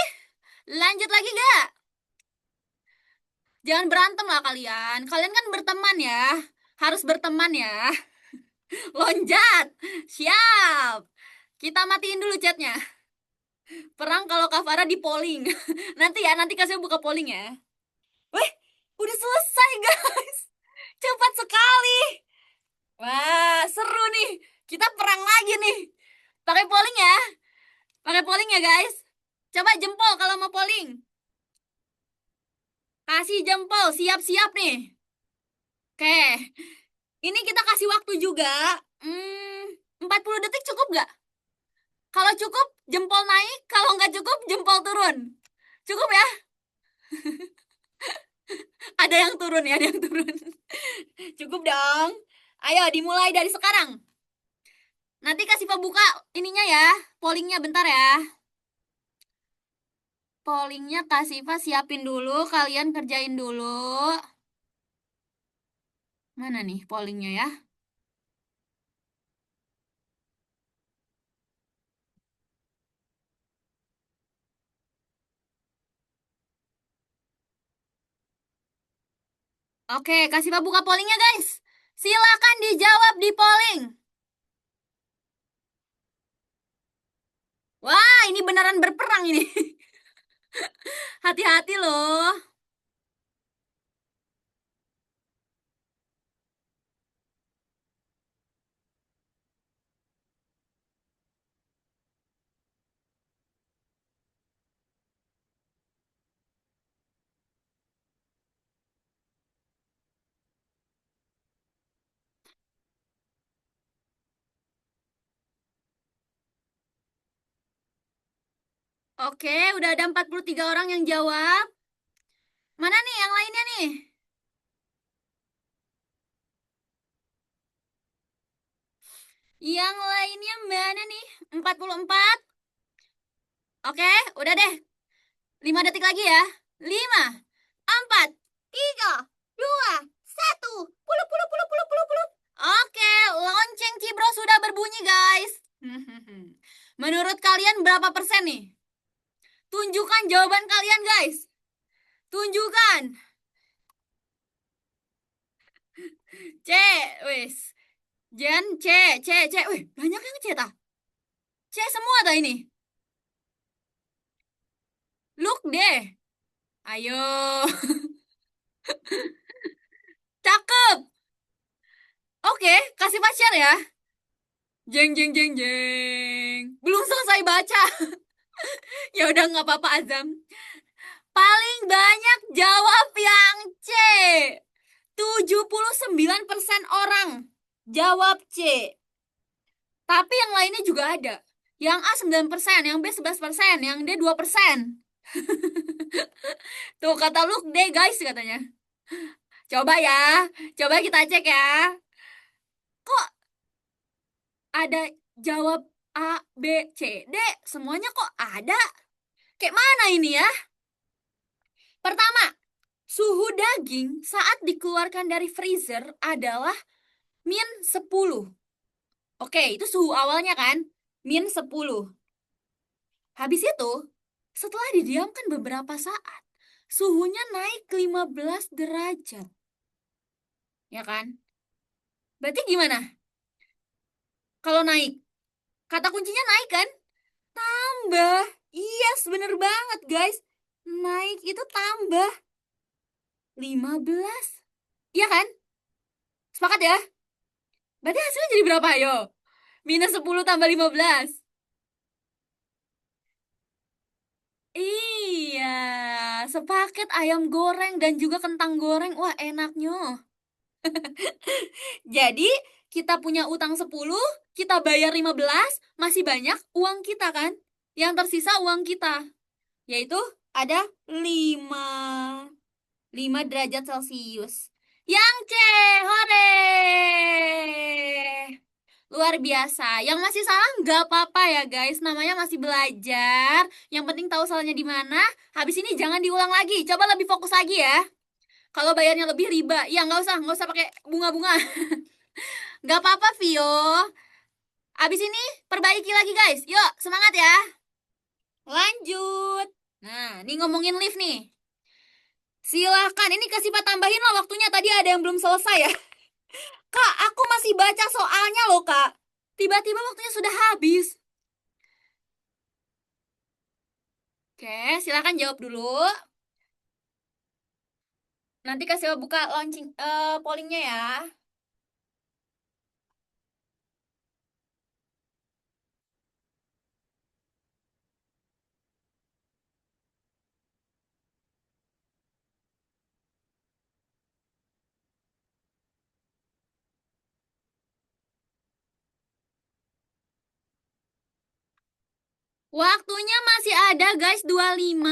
Lanjut lagi gak? Jangan berantem lah kalian. Kalian kan berteman ya. Harus berteman ya. Lonjat. Siap. Kita matiin dulu chatnya. Perang kalau Kak Farah di polling. Nanti ya, nanti kasih buka polling ya. Weh, udah selesai guys. Cepat sekali. Wah, seru nih. Kita perang lagi nih. Pakai polling ya. Pakai polling ya guys. Coba jempol kalau mau polling. Kasih jempol, siap-siap nih. Oke. Ini kita kasih waktu juga. 40 detik cukup nggak? Kalau cukup, jempol naik. Kalau nggak cukup, jempol turun. Cukup ya? Ada yang turun ya, ada yang turun. Cukup dong. Ayo dimulai dari sekarang. Nanti kasih pembuka ininya ya, pollingnya bentar ya. Pollingnya Kak Siva siapin dulu, kalian kerjain dulu. Mana nih pollingnya ya? Oke, Kak Siva buka pollingnya guys. Silakan dijawab di polling. Wah, ini beneran berperang ini. Hati-hati loh. Oke, udah ada 43 orang yang jawab. Mana nih yang lainnya nih? Yang lainnya mana nih? 44. Oke, udah deh. 5 detik lagi ya. 5, 4, 3, 2, 1. Puluh, puluh, puluh, puluh, puluh, puluh. Oke, lonceng Cibro sudah berbunyi, guys. Menurut kalian berapa persen nih? Tunjukkan jawaban kalian, guys. Tunjukkan. C, wis. Jen, C, C, C. Wih, banyak yang C tah. C semua tah ini. Look deh. Ayo. Cakep. Oke, kasih pacar ya. Jeng, jeng, jeng, jeng. Belum selesai baca. Ya udah nggak apa-apa Azam. Paling banyak jawab yang C. 79% orang jawab C. Tapi yang lainnya juga ada. Yang A 9%, yang B 11%, yang D 2%. Tuh kata Luke deh guys katanya. Coba ya, coba kita cek ya. Kok ada jawab A, B, C, D? Semuanya kok ada? Kayak mana ini ya? Pertama, suhu daging saat dikeluarkan dari freezer adalah -10. Oke, itu suhu awalnya kan? -10. Habis itu, setelah didiamkan beberapa saat, suhunya naik ke 15 derajat. Ya kan? Berarti gimana? Kalau naik, kata kuncinya naik kan? Tambah. Yes, bener banget guys. Naik itu tambah 15. Iya kan? Sepakat ya? Berarti hasilnya jadi berapa yo? -10 tambah 15. Iya, sepaket ayam goreng dan juga kentang goreng. Wah, enaknya. Jadi, kita punya utang 10, kita bayar 15, masih banyak uang kita kan? Yang tersisa uang kita, yaitu ada 5. 5 derajat Celcius. Yang C, hore! Luar biasa. Yang masih salah nggak apa-apa ya guys. Namanya masih belajar. Yang penting tahu salahnya di mana. Habis ini jangan diulang lagi. Coba lebih fokus lagi ya. Kalau bayarnya lebih riba, ya nggak usah pakai bunga-bunga. Nggak apa-apa Vio. Habis ini perbaiki lagi guys. Yuk, semangat ya. Lanjut. Nah, ini ngomongin lift nih. Silahkan, ini kasih Pak tambahin lah waktunya. Tadi ada yang belum selesai ya. Kak, aku masih baca soalnya loh kak. Tiba-tiba waktunya sudah habis. Oke, silahkan jawab dulu. Nanti kasih buka launching pollingnya ya. Waktunya masih ada guys 25.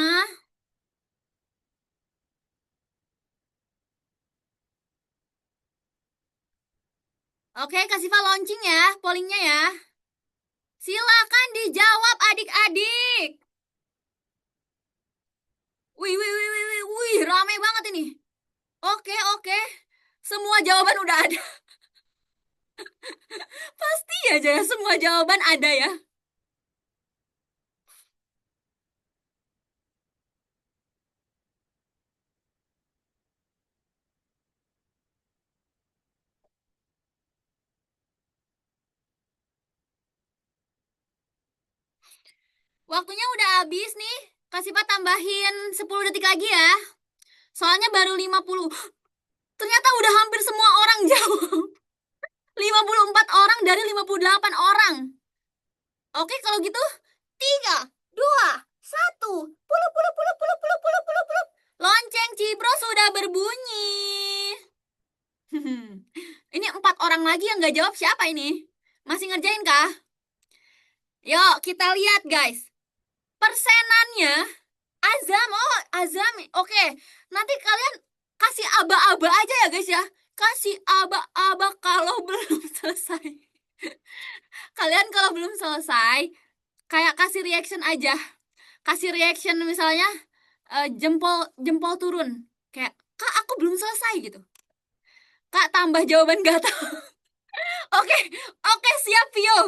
Oke, Kak Siva launching ya, pollingnya ya. Silakan dijawab adik-adik. Wih, wih, wih, wih, wih, wih, rame banget ini. Oke, oke. Semua jawaban udah ada. Pasti aja ya, semua jawaban ada ya. Waktunya udah habis nih. Kasih Pak tambahin 10 detik lagi ya. Soalnya baru 50. Ternyata udah hampir semua orang jawab. 54 orang dari 58 orang. Oke, kalau gitu 3, 2, 1. Puluh, puluh, puluh, puluh, puluh, puluh, puluh, puluh. Lonceng Cibro sudah berbunyi. Ini 4 orang lagi yang gak jawab siapa ini? Masih ngerjain kah? Yuk, kita lihat guys. Persenannya Azam, oh Azam, oke. Nanti kalian kasih aba-aba aja ya guys ya. Kasih aba-aba kalau belum selesai. Kalian kalau belum selesai, kayak kasih reaction aja. Kasih reaction misalnya jempol jempol turun. Kayak, Kak aku belum selesai gitu. Kak tambah jawaban gak tahu. Oke, oke siap Vio.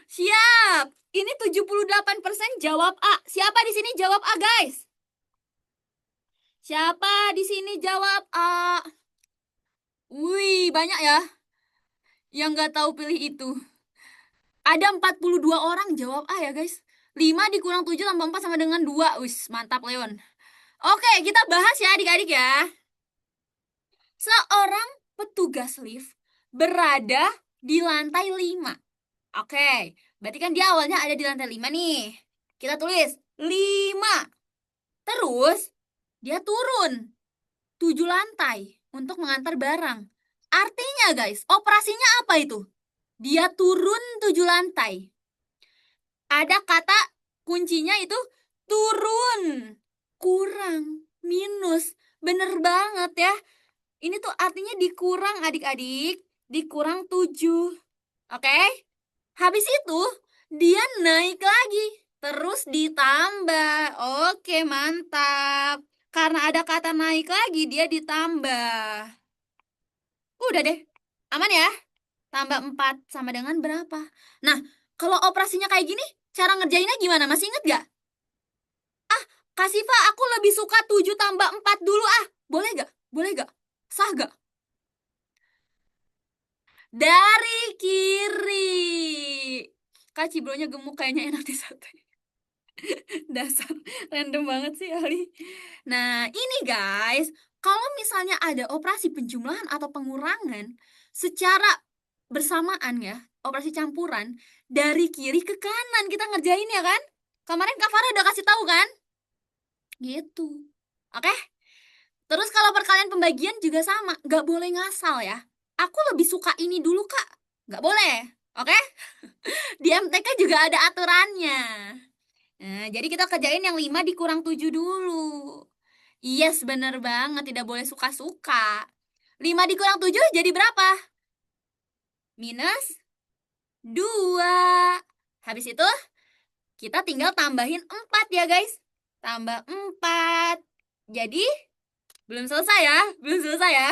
Siap. Ini 78% jawab A. Siapa di sini jawab A guys? Siapa di sini jawab A? Wih, banyak ya yang nggak tahu pilih itu. Ada 42 orang jawab A ya guys. 5 dikurang 7 tambah 4 sama dengan 2. Wis, mantap Leon. Oke, kita bahas ya adik-adik ya. Seorang petugas lift berada di lantai 5. Oke, berarti kan dia awalnya ada di lantai 5 nih. Kita tulis 5. Terus, dia turun 7 lantai untuk mengantar barang. Artinya guys, operasinya apa itu? Dia turun 7 lantai. Ada kata kuncinya itu turun. Kurang, minus. Bener banget ya. Ini tuh artinya dikurang adik-adik. Dikurang 7. Oke? Habis itu, dia naik lagi. Terus ditambah. Oke, mantap. Karena ada kata naik lagi, dia ditambah. Udah deh. Aman ya? Tambah 4 sama dengan berapa? Nah, kalau operasinya kayak gini, cara ngerjainnya gimana? Masih inget gak? Kak Siva, aku lebih suka 7 tambah 4 dulu ah. Boleh gak? Boleh gak? Sah gak? Dari kiri. Kak Cibronya gemuk kayaknya enak di sate. Dasar, random banget sih Ali. Nah, ini guys, kalau misalnya ada operasi penjumlahan atau pengurangan secara bersamaan ya, operasi campuran dari kiri ke kanan kita ngerjain ya kan? Kemarin Kak Farah udah kasih tahu kan? Gitu. Oke? Terus kalau perkalian pembagian juga sama, nggak boleh ngasal ya. Aku lebih suka ini dulu Kak. Nggak boleh. Oke? Di MTK juga ada aturannya. Nah, jadi kita kerjain yang 5 dikurang 7 dulu. Yes, bener banget. Tidak boleh suka-suka. 5 dikurang 7 jadi berapa? Minus 2. Habis itu kita tinggal tambahin 4 ya guys. Tambah 4. Jadi belum selesai ya. Belum selesai ya.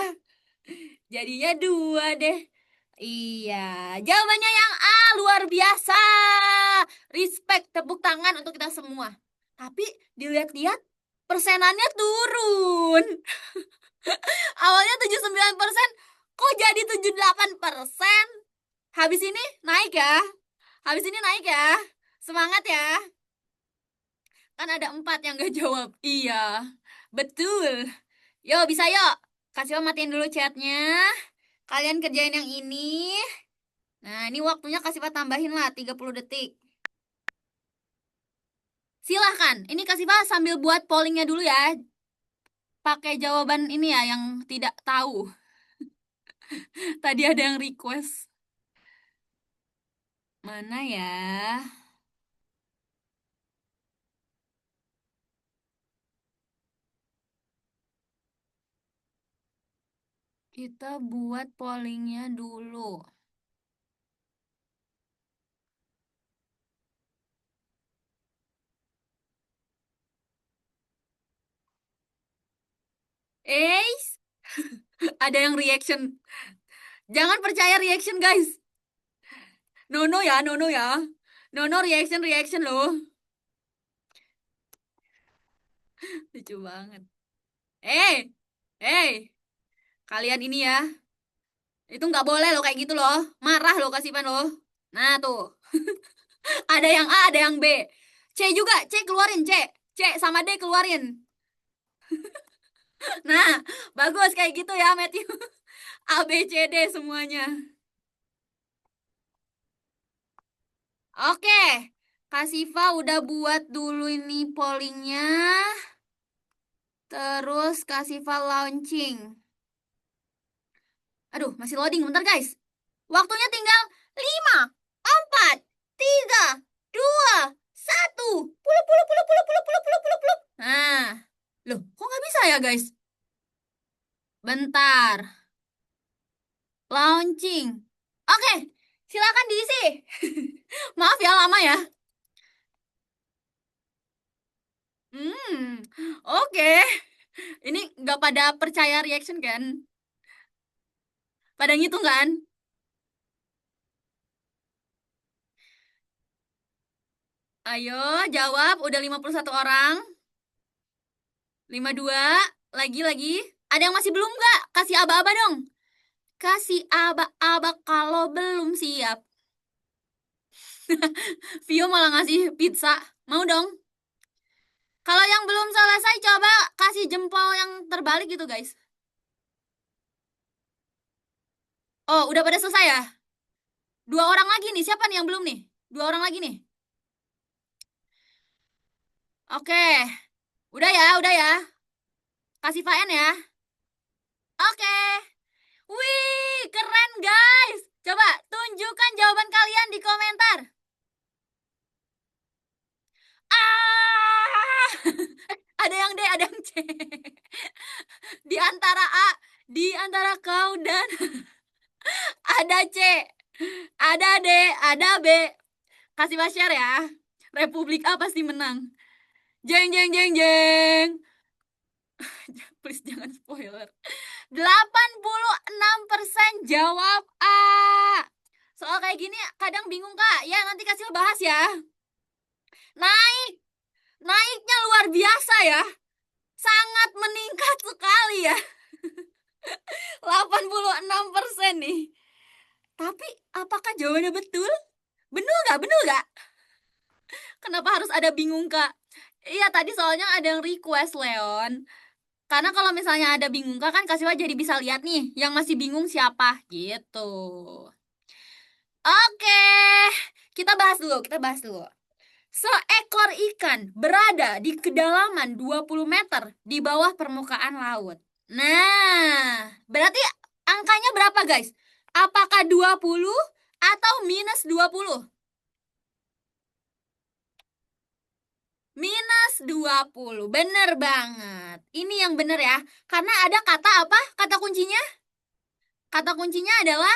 Jadinya 2 deh. Iya, jawabannya yang A, luar biasa. Respect, tepuk tangan untuk kita semua. Tapi dilihat-lihat persenannya turun. Awalnya 79%, kok jadi 78%? Habis ini naik ya. Habis ini naik ya. Semangat ya. Kan ada 4 yang gak jawab. Iya, betul. Yo, bisa yuk. Kasih matiin dulu chatnya. Kalian kerjain yang ini. Nah, ini waktunya kasih Pak tambahin lah 30 detik. Silahkan. Ini kasih Pak sambil buat pollingnya dulu ya. Pakai jawaban ini ya yang tidak tahu. Tadi ada yang request. Mana ya? Kita buat pollingnya dulu. Eh, ada yang reaction. Jangan percaya reaction, guys. Nono ya, Nono ya. Nono reaction reaction loh. Lucu banget. Eh, eh, kalian ini ya. Itu nggak boleh loh kayak gitu loh. Marah loh Kasipan loh. Nah tuh, ada yang A, ada yang B. C juga, C keluarin, C. C sama D keluarin. Nah, bagus kayak gitu ya, Matthew. A, B, C, D semuanya. Oke, Kak Siva udah buat dulu ini pollingnya. Terus Kak Siva launching. Aduh, masih loading, bentar guys. Waktunya tinggal 5, 4, 3, 2, 1. Puluh, puluh, puluh, puluh, puluh, puluh, puluh, puluh, puluh. Nah, loh, kok nggak bisa ya guys? Bentar, launching. Oke, silakan diisi. Maaf ya lama ya. Hmm, oke. Ini nggak pada percaya reaction kan? Pada ngitung kan? Ayo, jawab. Udah 51 orang. 52. Lagi. Ada yang masih belum nggak? Kasih aba-aba dong. Kasih aba-aba kalau belum siap. Vio malah ngasih pizza. Mau dong? Kalau yang belum selesai, coba kasih jempol yang terbalik gitu, guys. Oh, udah pada selesai ya? Dua orang lagi nih. Siapa nih yang belum nih? Dua orang lagi nih. Oke. Udah ya. Kasih VN ya. Oke. Wih, keren guys. Coba tunjukkan jawaban kalian di komentar. Ah! Ada yang D, ada yang C. Di antara A, di antara kau dan ada C, ada D, ada B. Kasih share ya. Republik A pasti menang. Jeng jeng jeng jeng. Please jangan spoiler. 86% jawab A. Soal kayak gini kadang bingung Kak. Ya nanti kasih bahas ya. Naik. Naiknya luar biasa ya. Sangat meningkat sekali ya. 86% nih. Tapi apakah jawabannya betul? Bener nggak? Bener nggak? Kenapa harus ada bingung Kak? Iya tadi soalnya ada yang request Leon. Karena kalau misalnya ada bingung Kak kan Kasiwa jadi bisa lihat nih yang masih bingung siapa gitu. Oke, kita bahas dulu. Seekor ikan berada di kedalaman 20 meter di bawah permukaan laut. Nah, berarti angkanya berapa guys? Apakah 20 atau minus 20? Minus 20, bener banget. Ini yang bener ya. Karena ada kata apa? Kata kuncinya? Kata kuncinya adalah,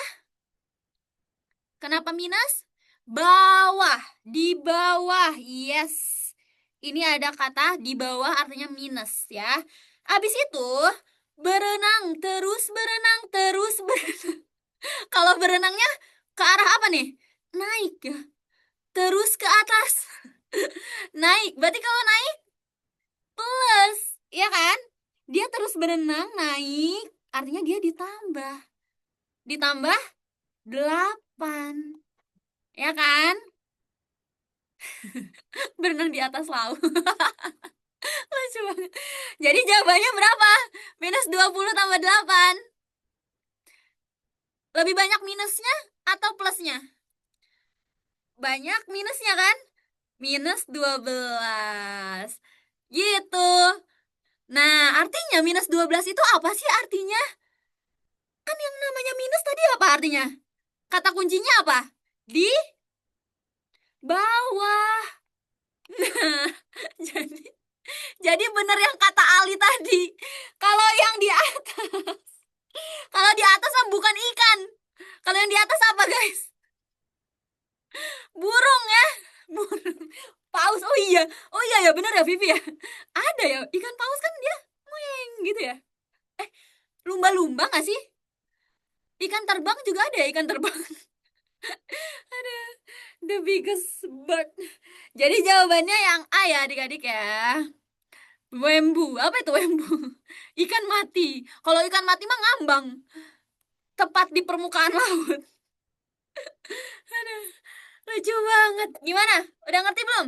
kenapa minus? Bawah, di bawah. Yes. Ini ada kata di bawah artinya minus ya. Habis itu berenang terus berenang terus berenang. Kalau berenangnya ke arah apa nih? Naik ya. Terus ke atas. Naik. Berarti kalau naik plus, ya kan? Dia terus berenang naik, artinya dia ditambah. Ditambah 8. Ya kan? Berenang di atas laut. Lucu banget. Jadi jawabannya berapa? Minus 20 tambah 8. Lebih banyak minusnya atau plusnya? Banyak minusnya kan? Minus 12. Gitu. Nah, artinya minus 12 itu apa sih artinya? Kan yang namanya minus tadi apa artinya? Kata kuncinya apa? Di bawah. Nah, jadi benar yang kata Ali tadi. Kalau yang di atas Kalau di atas mah bukan ikan. Kalau yang di atas apa, guys? Burung ya. Burung. Paus. Oh iya. Oh iya ya, bener ya Vivi ya. Ada ya ikan paus kan dia moeng gitu ya. Eh, lumba-lumba nggak sih? Ikan terbang juga ada ya ikan terbang. Ada the biggest bird. Jadi jawabannya yang A ya adik-adik ya. Wembu. Apa itu wembu? Ikan mati. Kalau ikan mati mah ngambang. Tepat di permukaan laut. Aduh, lucu banget. Gimana? Udah ngerti belum?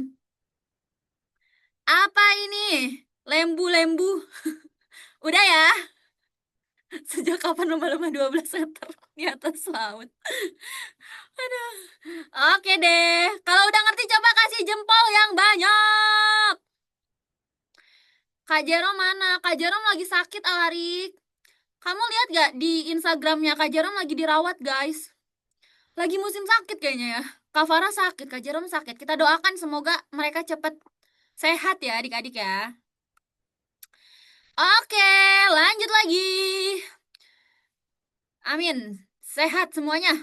Apa ini? Lembu-lembu. Udah ya? Sejak kapan lomba-lomba 12 meter di atas laut? Aduh. Oke deh. Kalau udah ngerti coba kasih jempol yang banyak. Kak Jerom mana? Kak Jerom lagi sakit, Alarik. Kamu lihat gak di Instagramnya Kak Jerom lagi dirawat, guys. Lagi musim sakit kayaknya ya. Kak Farah sakit, Kak Jerom sakit. Kita doakan semoga mereka cepat sehat ya adik-adik ya. Oke, lanjut lagi. Amin. Sehat semuanya.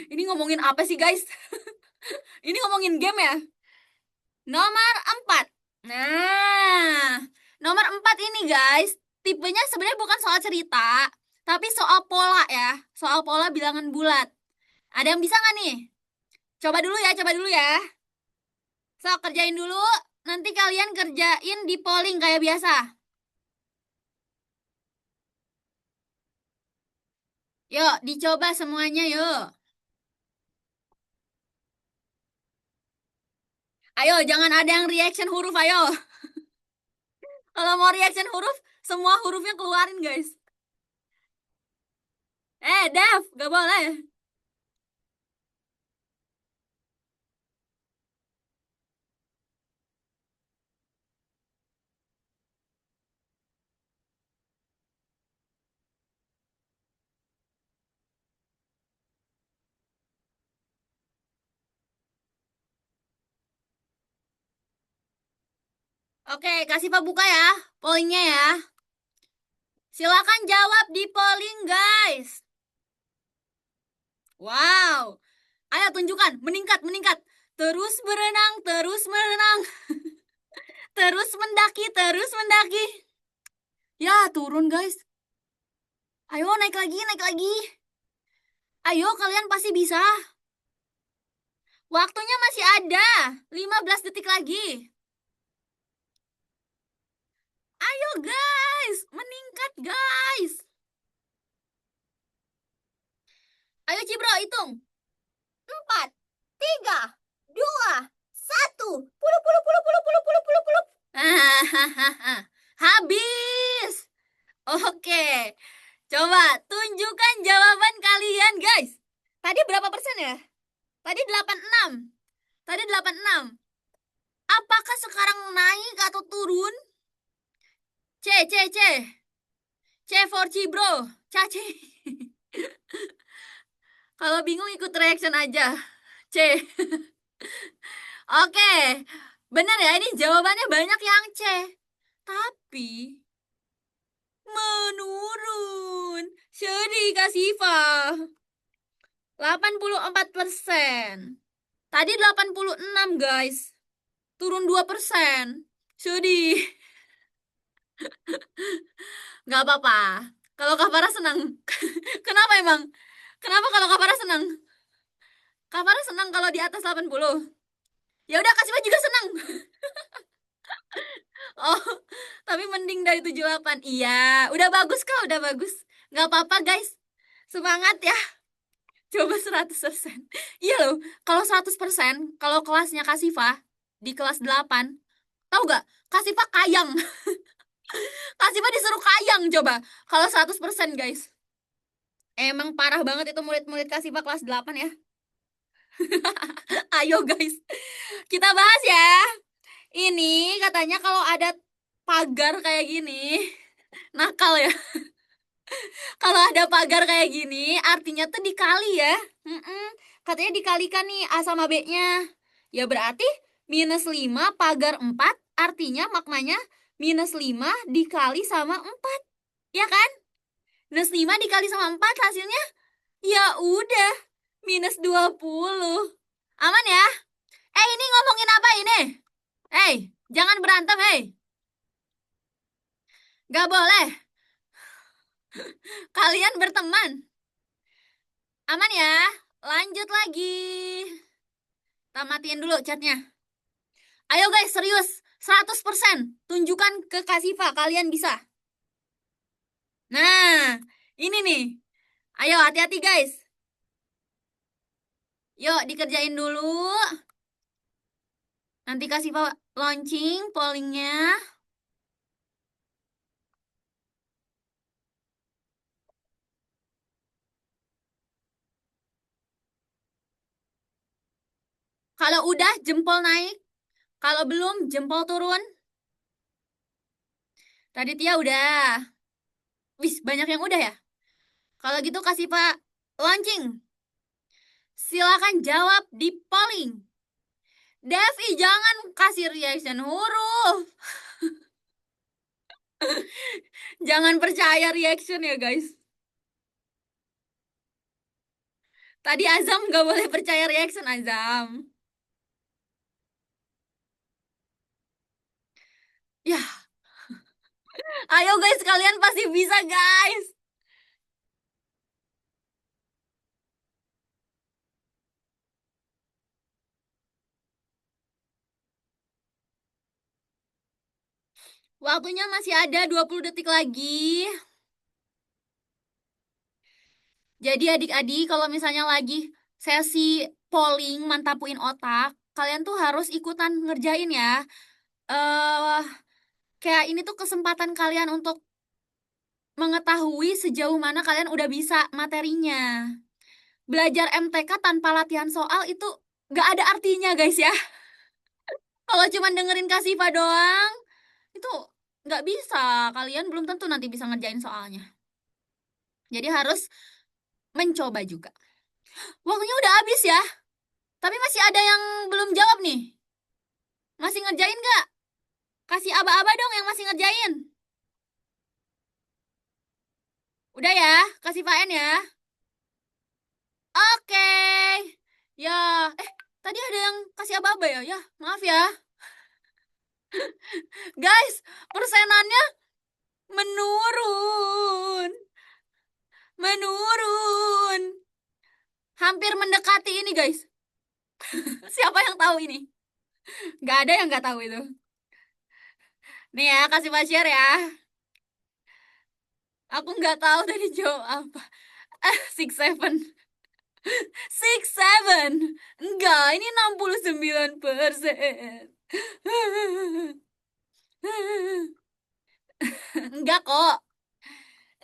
Ini ngomongin apa sih, guys? Ini ngomongin game ya? Nomor 4. Nah, nomor 4 ini guys, tipenya sebenarnya bukan soal cerita, tapi soal pola ya. Soal pola bilangan bulat. Ada yang bisa nggak nih? Coba dulu ya, coba dulu ya. So, kerjain dulu. Nanti kalian kerjain di polling kayak biasa. Yuk, dicoba semuanya yuk. Ayo, jangan ada yang reaction huruf, ayo. Kalau mau reaction huruf, semua hurufnya keluarin guys. Dev, gak boleh. Oke, kasih Pak buka ya, pollingnya ya. Silakan jawab di polling guys. Wow. Ayo tunjukkan, meningkat, meningkat. Terus berenang, terus berenang. Terus mendaki, terus mendaki. Ya, turun guys. Ayo naik lagi, naik lagi. Ayo kalian pasti bisa. Waktunya masih ada. 15 detik lagi. Ayo guys, meningkat guys. Ayo Cibro hitung. 4, 3, 2, 1. Puluh, puluh, puluh, puluh, puluh, puluh, puluh, puluh. Hahaha. Habis. Oke. Coba tunjukkan jawaban kalian, guys. Tadi berapa persen ya? Tadi 86. Tadi 86. Apakah sekarang naik atau turun? C, C, C. C for Cibro. Caci. Kalau bingung ikut reaction aja. C. Oke. Benar ya, ini jawabannya banyak yang C. Tapi menurun. Sedih Kak Siva. 84%. Tadi 86 guys. Turun 2%. Sedih. Gak apa-apa. Kalau Kak Farah senang. Kenapa emang? Kenapa kalau Kak Farah senang? Kak Farah senang kalau di atas 80. Ya udah Kak Siva juga senang. Oh, tapi mending dari 78. Iya, udah bagus Kak, udah bagus. Gak apa-apa guys. Semangat ya. Coba 100%. Iya loh, kalau 100%, kalau kelasnya Kak Siva di kelas 8, tahu gak? Kak Siva kayang. Kak Siva disuruh kayang coba. Kalau 100% guys. Emang parah banget itu murid-murid Kak Siva kelas 8 ya. Ayo guys, kita bahas ya. Ini katanya kalau ada pagar kayak gini, nakal ya. Kalau ada pagar kayak gini, artinya tuh dikali ya. Katanya dikalikan nih A sama B-nya. Ya berarti -5 pagar 4, artinya maknanya Minus 5 dikali sama 4. Ya kan? Minus 5 dikali sama 4 hasilnya ya udah minus 20. Aman ya? Ini ngomongin apa ini? Jangan berantem, Gak boleh. Kalian berteman. Aman ya? Lanjut lagi. Kita matiin dulu chatnya. Ayo guys, serius. 100%. Tunjukkan ke Kak Siva, kalian bisa. Nah, ini nih. Ayo hati-hati guys. Yuk dikerjain dulu. Nanti Kak Siva launching pollingnya. Kalau udah jempol naik. Kalau belum jempol turun. Tadi Tia udah. Wis, banyak yang udah ya? Kalau gitu kasih Pak launching. Silakan jawab di polling. Devi, jangan kasih reaction huruf. Jangan percaya reaction ya guys. Tadi Azam gak boleh percaya reaction Azam. Ya, ayo guys, kalian pasti bisa guys. Waktunya masih ada 20 detik lagi. Jadi adik-adik kalau misalnya lagi sesi polling mantapuin otak, kalian tuh harus ikutan ngerjain ya. Kayak ini tuh kesempatan kalian untuk mengetahui sejauh mana kalian udah bisa materinya. Belajar MTK tanpa latihan soal itu gak ada artinya guys ya. Kalau cuma dengerin Kasifa doang, itu gak bisa. Kalian belum tentu nanti bisa ngerjain soalnya. Jadi harus mencoba juga. Waktunya udah habis ya. Tapi masih ada yang belum jawab nih. Masih ngerjain gak? Kasih aba-aba dong yang masih ngerjain. Udah ya, kasih Faen ya. Oke. Ya, tadi ada yang kasih aba-aba ya? Ya, maaf ya. Guys, persenannya menurun. Menurun. Hampir mendekati ini, guys. Siapa yang tahu ini? Gak ada yang gak tahu itu. Nih ya, kasih share ya. Aku nggak tahu tadi jawab apa. 6-7. 6-7. Enggak, ini 69%. Enggak kok.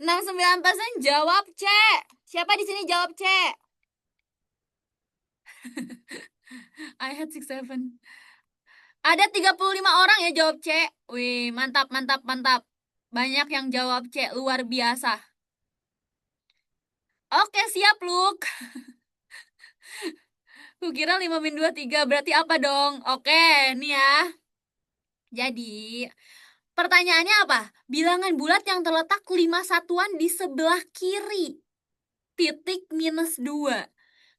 69% jawab C. Siapa di sini jawab C? I had 6-7. Ada 35 orang ya jawab C. Wih, mantap, mantap, mantap. Banyak yang jawab C, luar biasa. Oke, siap, Luk. Kukira 5-2-3, berarti apa dong? Oke, nih ya. Jadi, pertanyaannya apa? Bilangan bulat yang terletak 5 satuan di sebelah kiri. Titik minus 2.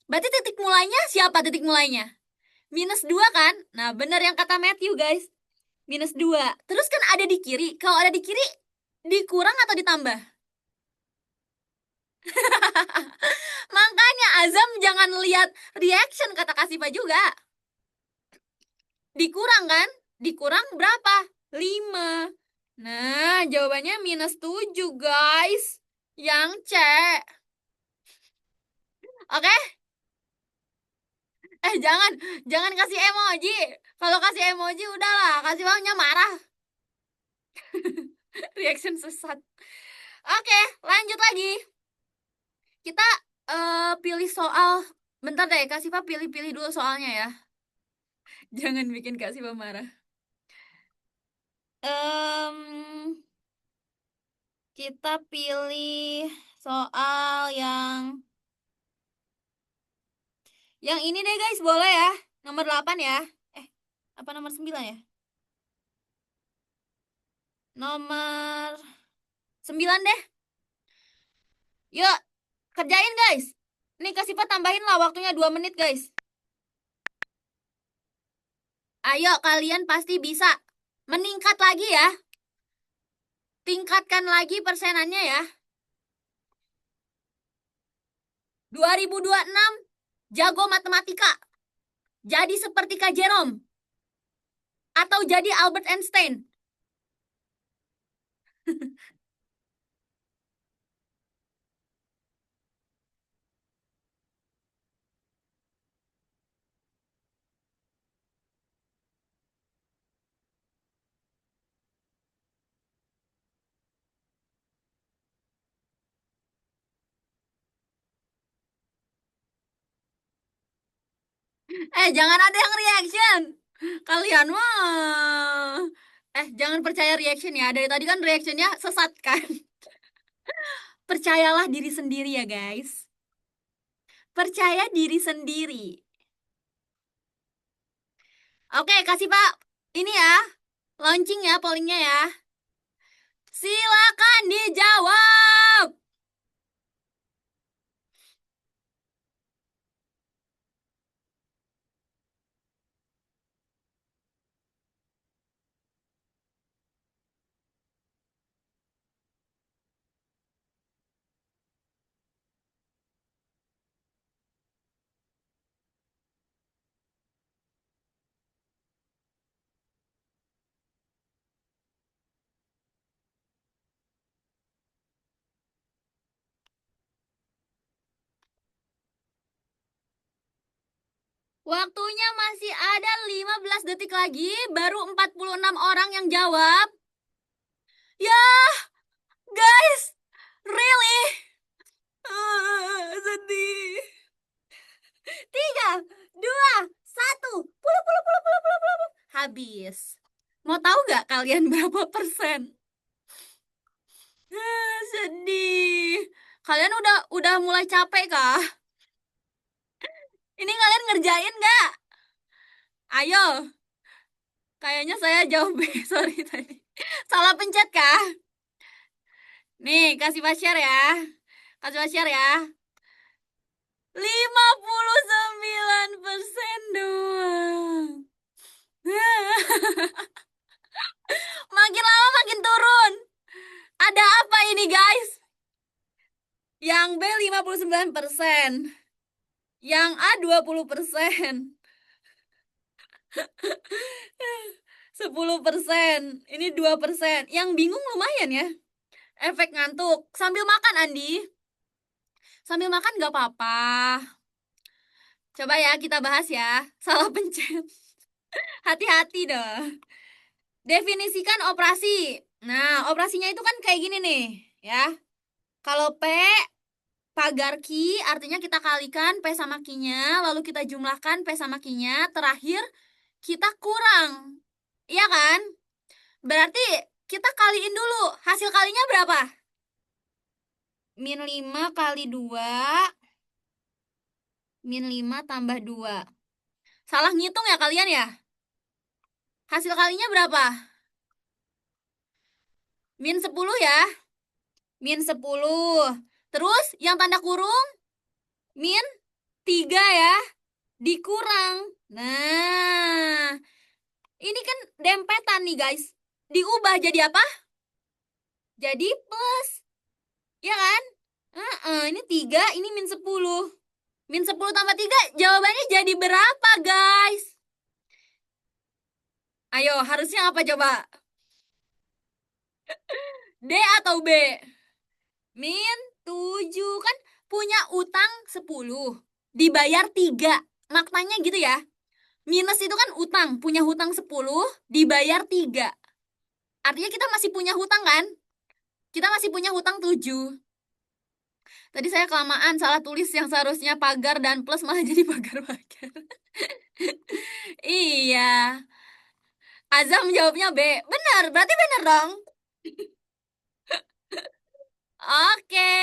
Berarti titik mulainya siapa titik mulainya? Minus 2 kan? Nah, bener yang kata Matthew, guys. Minus 2. Terus kan ada di kiri. Kalau ada di kiri, dikurang atau ditambah? Makanya Azam jangan lihat reaction kata Kasifa juga. Dikurang kan? Dikurang berapa? 5. Nah, jawabannya minus 7 guys. Yang C. Oke? Jangan. Jangan kasih emoji. Kalau kasih emoji udahlah. Kasih bangnya marah. Reaction sesat. Oke, lanjut lagi. Kita pilih soal. Bentar deh, Kak Siva pilih-pilih dulu soalnya ya. Jangan bikin Kak Siva marah. Kita pilih soal yang ini deh guys, boleh ya? Nomor 8 ya. Apa nomor 9 ya? Nomor 9 deh. Yuk, kerjain guys. Nih Kak Sipa tambahin lah waktunya 2 menit guys. Ayo kalian pasti bisa. Meningkat lagi ya. Tingkatkan lagi persenannya ya. 2026 jago matematika. Jadi seperti Kak Jerome. Atau jadi Albert Einstein. Jangan ada yang reaction. Kalian mah. Jangan percaya reaction ya. Dari tadi kan reactionnya sesat kan. Percayalah diri sendiri ya guys. Percaya diri sendiri. Oke, kasih Pak. Ini ya. Launching ya pollingnya ya. Silakan dijawab. Waktunya masih ada 15 detik lagi. Baru 46 orang yang jawab. Ya, guys. Really? Sedih. 3, 2, 1. Puluh, puluh, puluh, puluh, puluh, puluh. Habis. Mau tahu gak kalian berapa persen? Sedih. Kalian udah mulai capek kah? Ini kalian ngerjain gak? Ayo. Kayaknya saya jawab B. Sorry tadi. Salah pencet kah? Nih, kasih share ya. Kasih share ya. 59% doang. Makin lama makin turun. Ada apa ini guys? Yang B 59%. Yang A 20%. 10%. Ini 2%. Yang bingung lumayan ya. Efek ngantuk. Sambil makan Andi. Sambil makan gak apa-apa. Coba ya kita bahas ya. Salah pencet. Hati-hati dong. Definisikan operasi. Nah, operasinya itu kan kayak gini nih, ya. Kalau P pagar Q artinya kita kalikan P sama Q-nya, lalu kita jumlahkan P sama Q-nya, terakhir kita kurang. Iya kan? Berarti kita kaliin dulu. Hasil kalinya berapa? Min 5 kali 2. Min 5 tambah 2. Salah ngitung ya kalian ya? Hasil kalinya berapa? Min 10 ya? Min 10. Terus yang tanda kurung? Min 3 ya? Dikurang. Nah, ini kan dempetan nih guys. Diubah jadi apa? Jadi plus. Ya kan? Ini 3, ini min 10. Min 10 tambah 3, jawabannya jadi berapa guys? Ayo, harusnya apa coba? D atau B? Min 7 kan punya utang 10. Dibayar 3. Maknanya gitu ya. Minus itu kan utang. Punya hutang 10, dibayar 3. Artinya kita masih punya hutang kan? Kita masih punya hutang 7. Tadi saya kelamaan salah tulis yang seharusnya pagar dan plus malah jadi pagar-pagar. Iya. Azam jawabnya B. Benar, berarti benar dong. Oke.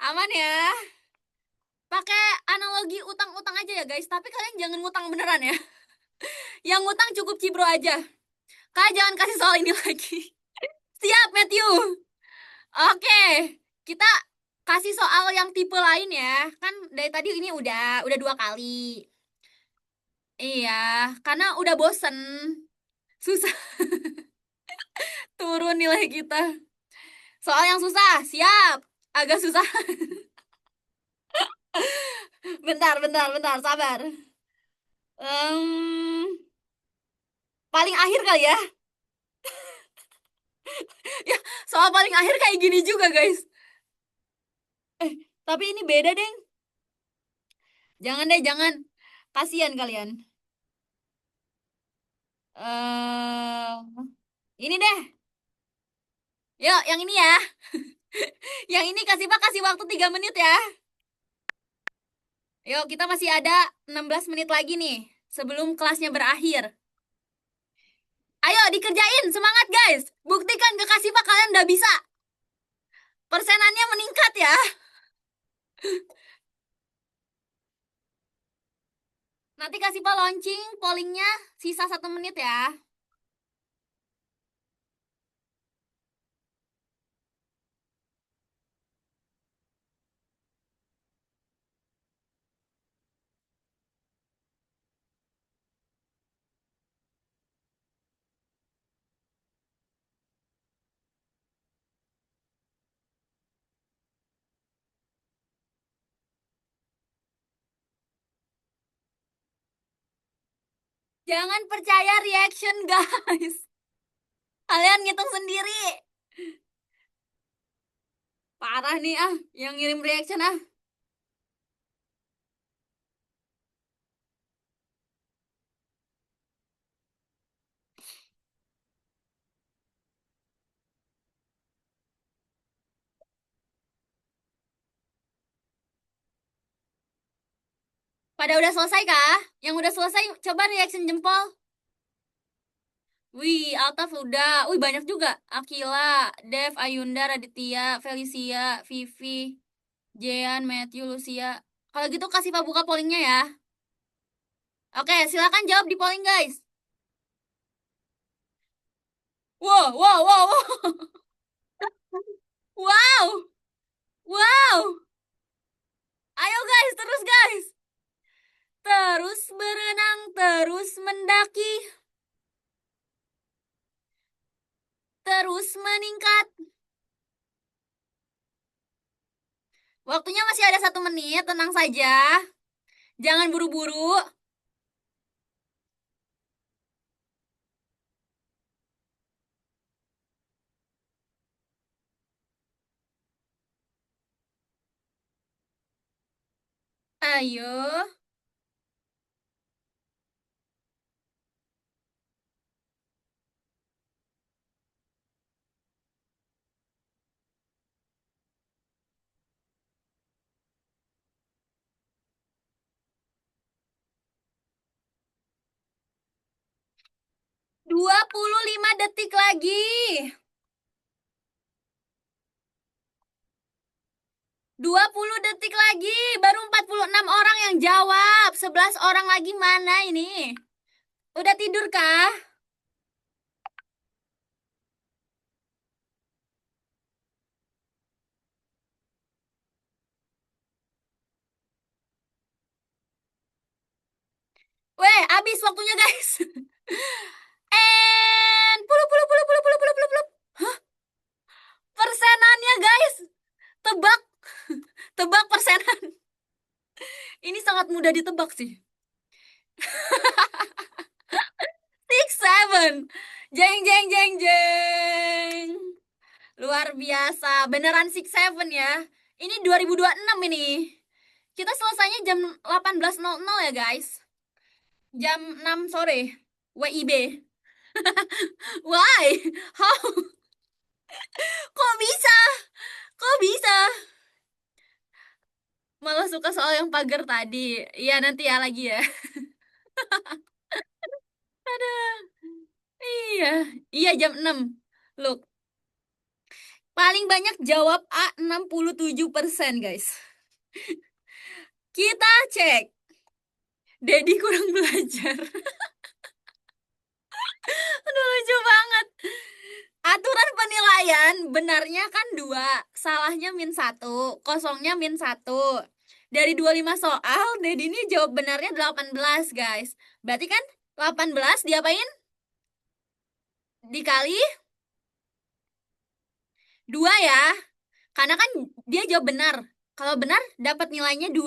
Aman ya. Pakai analogi utang-utang aja ya guys. Tapi kalian jangan ngutang beneran ya. Yang ngutang cukup Cibro aja. Kak jangan kasih soal ini lagi. Siap, Matthew. Oke, kita kasih soal yang tipe lain ya. Kan dari tadi ini udah 2 kali. Iya, karena udah bosen. Susah turun nilai kita. Soal yang susah, siap. Agak susah. Bentar, bentar, bentar, sabar. Em, paling akhir kali ya. Ya, soal paling akhir kayak gini juga, guys. Eh, tapi ini beda, deh. Jangan deh, jangan. Kasihan kalian. Ini deh. Yuk, yang ini ya. Yang ini kasih Pak kasih waktu 3 menit ya. Yuk, kita masih ada 16 menit lagi nih sebelum kelasnya berakhir. Ayo dikerjain, semangat guys. Buktikan ke kasih Pak kalian udah bisa. Persenannya meningkat ya. Nanti kasih Pak launching pollingnya sisa 1 menit ya. Jangan percaya reaction guys. Kalian ngitung sendiri. Parah nih ah, yang ngirim reaction ah. Pada udah selesai kah? Yang udah selesai coba reaction jempol. Wih, Altaf udah. Wih, banyak juga. Akila, Dev, Ayunda, Raditya, Felicia, Vivi, Jean, Matthew, Lucia. Kalau gitu kasih Pak buka pollingnya ya. Oke, silakan jawab di polling guys. Wow, wow, wow, wow. Wow, wow. Ayo guys, terus guys. Terus berenang, terus mendaki, terus meningkat. Waktunya masih ada 1 menit, tenang saja. Jangan buru-buru. Ayo. 25 detik lagi. 20 detik lagi. Baru 46 orang yang jawab. 11 orang lagi mana ini? Udah tidur kah? Weh, habis waktunya guys. And puluh puluh puluh puluh puluh puluh puluh puluh. Hah? Persenannya guys. Tebak. Tebak persenan. Ini sangat mudah ditebak sih. Six seven. Jeng jeng jeng jeng. Luar biasa. Beneran six seven ya. Ini 2026 ini. Kita selesainya jam 18.00 ya guys. Jam 6 sore. WIB. Why? How? Kok bisa? Kok bisa? Malah suka soal yang pagar tadi. Iya nanti ya lagi ya. Ada. Iya. Iya jam 6. Look. Paling banyak jawab A 67% guys. Kita cek. Dedi kurang belajar. Aduh lucu banget. Aturan penilaian benarnya kan dua, salahnya min satu, kosongnya min satu. Dari 25 soal, Dedi ini jawab benarnya 18, guys. Berarti kan 18 diapain? Dikali 2 ya. Karena kan dia jawab benar. Kalau benar dapat nilainya 2.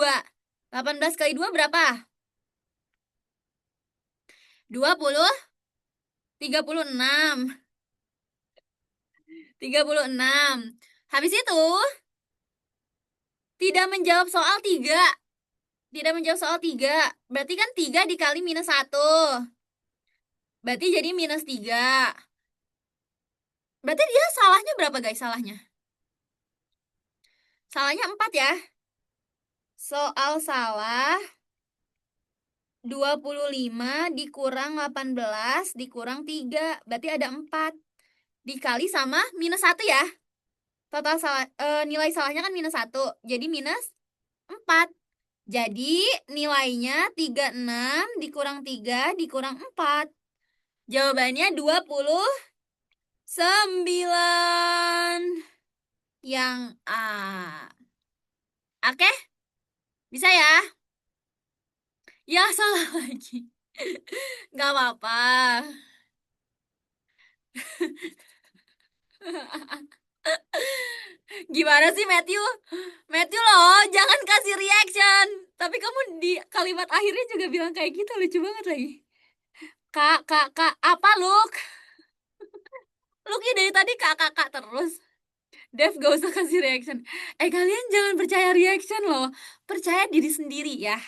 18 kali 2 berapa? 20, 36. 36. Habis itu tidak menjawab soal 3. Tidak menjawab soal 3. Berarti kan 3 dikali minus 1. Berarti jadi minus 3. Berarti dia salahnya berapa guys salahnya? Salahnya 4 ya. Soal salah 25 dikurang 18 dikurang 3. Berarti ada 4. Dikali sama minus 1 ya. Total salah, nilai salahnya kan minus 1. Jadi minus 4. Jadi nilainya 36 dikurang 3 dikurang 4. Jawabannya 29. Yang A. Oke, bisa ya? Ya, salah lagi. Gak apa-apa. Gimana sih, Matthew? Matthew loh, jangan kasih reaction. Tapi kamu di kalimat akhirnya juga bilang kayak gitu, lucu banget lagi. Kak, kak, kak, apa Luk? Luknya dari tadi kak, kak terus. Dev gak usah kasih reaction. Kalian jangan percaya reaction loh. Percaya diri sendiri ya.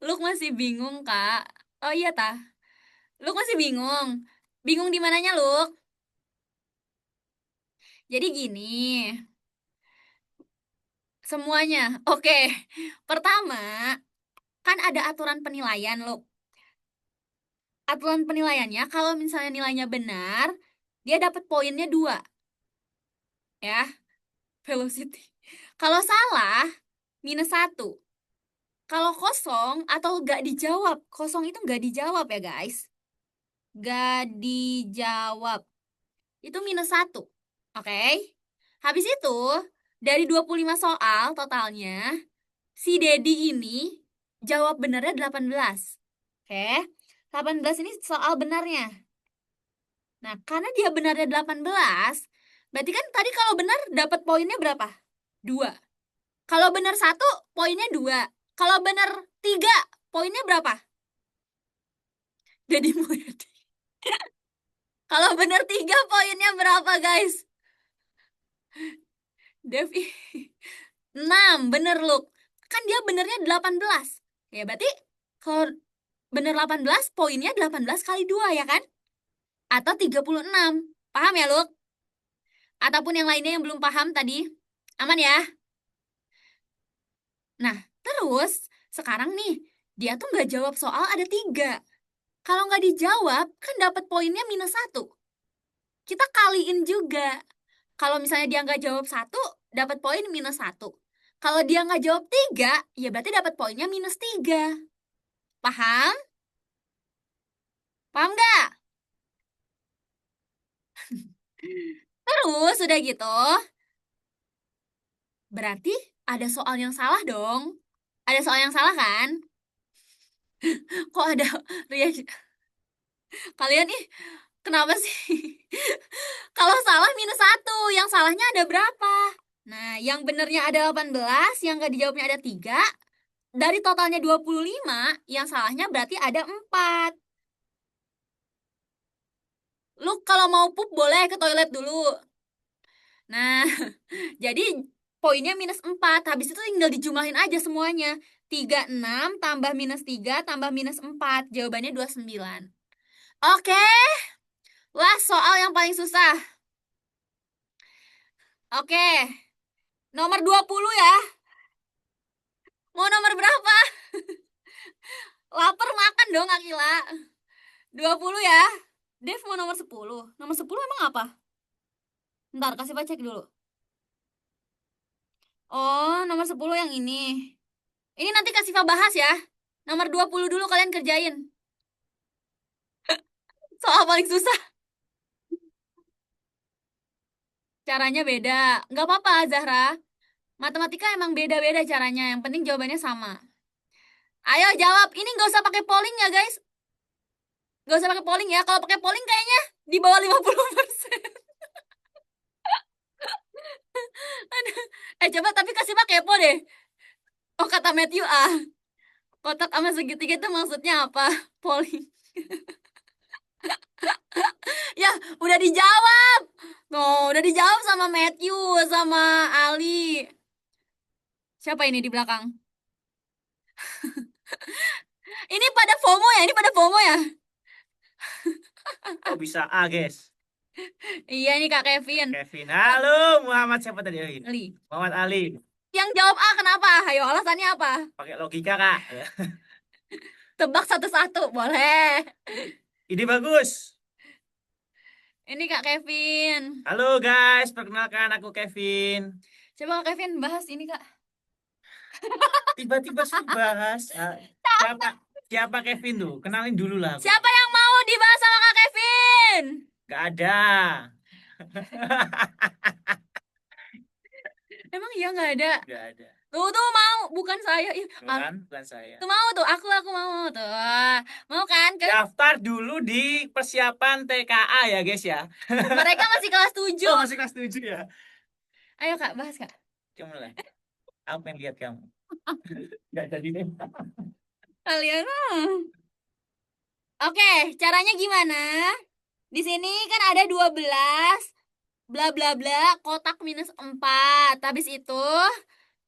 Luk masih bingung, Kak. Oh iya tah. Luk masih bingung. Bingung di mananya, Luk? Jadi gini, semuanya. Oke. Pertama, kan ada aturan penilaian, Luk. Aturan penilaiannya kalau misalnya nilainya benar, dia dapat poinnya 2. Ya, velocity. Kalau salah, minus 1. Kalau kosong atau gak dijawab, kosong itu gak dijawab ya guys. Gak dijawab. Itu minus 1. Oke. Habis itu, dari 25 soal totalnya, si Dedi ini jawab benarnya 18. Oke. 18 ini soal benarnya. Nah, karena dia benarnya 18, berarti kan tadi kalau benar dapat poinnya berapa? 2. Kalau benar 1, poinnya 2. Kalau benar 3, poinnya berapa? Dedi Mulyadi. Kalau benar 3, poinnya berapa, guys? Devi. 6, bener Luk. Kan dia benernya 18. Ya berarti kalau bener 18, poinnya 18 kali 2 ya kan? Atau 36. Paham ya Luk? Ataupun yang lainnya yang belum paham tadi. Aman ya? Nah, terus sekarang nih, dia tuh nggak jawab soal ada 3. Kalau nggak dijawab, kan dapat poinnya minus 1. Kita kaliin juga. Kalau misalnya dia nggak jawab 1, dapat poin minus 1. Kalau dia nggak jawab 3, ya berarti dapat poinnya minus 3. Paham? Paham nggak? Terus udah gitu, berarti ada soal yang salah dong. Ada soal yang salah kan? Kok ada reaksi? Kalian nih, kenapa sih? Kalau salah minus 1, yang salahnya ada berapa? Nah, yang benernya ada 18, yang nggak dijawabnya ada 3. Dari totalnya 25, yang salahnya berarti ada 4. Lu kalau mau pup boleh ke toilet dulu. Nah, jadi poinnya minus 4. Habis itu tinggal dijumlahin aja semuanya. 36 tambah minus 3 tambah minus 4. Jawabannya 29. Oke, last soal yang paling susah. Oke, nomor 20 ya. Mau nomor berapa? Laper makan dong Akila. 20 ya. Dev mau nomor 10. Nomor 10 emang apa? Ntar kasih cek dulu. Oh, nomor 10 yang ini. Ini nanti kasih bahas ya. Nomor 20 dulu kalian kerjain. Soal paling susah. Caranya beda. Nggak apa-apa, Zahra. Matematika emang beda-beda caranya. Yang penting jawabannya sama. Ayo jawab. Ini nggak usah pakai polling ya, guys. Nggak usah pakai polling ya. Kalau pakai polling kayaknya di bawah 50%. Aduh. Coba tapi kasih pakai kepo deh. Oh, kata Matthew kotak sama segitiga itu maksudnya apa? Polling. Ya, udah dijawab. No, udah dijawab sama Matthew, sama Ali. Siapa ini di belakang? Ini pada FOMO ya? Ini pada FOMO ya? Kok bisa A, guys? Iya, ini Kak Kevin. Kevin. Halo, Muhammad siapa tadi? Ali. Muhammad Ali. Yang jawab A kenapa? Ayo, alasannya apa? Pakai logika, Kak. Tebak satu-satu, boleh. Ini bagus. Ini Kak Kevin. Halo, guys. Perkenalkan aku Kevin. Coba Kak Kevin bahas ini, Kak. Tiba-tiba suruh bahas. Siapa siapa Kevin tuh? Kenalin dulu lah aku. Siapa yang mau dibahas sama Kak Kevin? Gak ada. Emang iya nggak ada? Gak ada. Tuh mau, bukan saya. Ih, Bukan saya. tuh mau tuh, aku mau tuh. Mau kan? Daftar dulu di persiapan TKA ya, guys ya. Mereka masih kelas Oh, 7. masih kelas 7 ya. Ayo Kak, bahas Kak. Coba lah. Aku pengen lihat kamu. Gak jadi deh. Kalian. Oke, caranya gimana? Di sini kan ada 12 bla bla bla kotak -4. Habis itu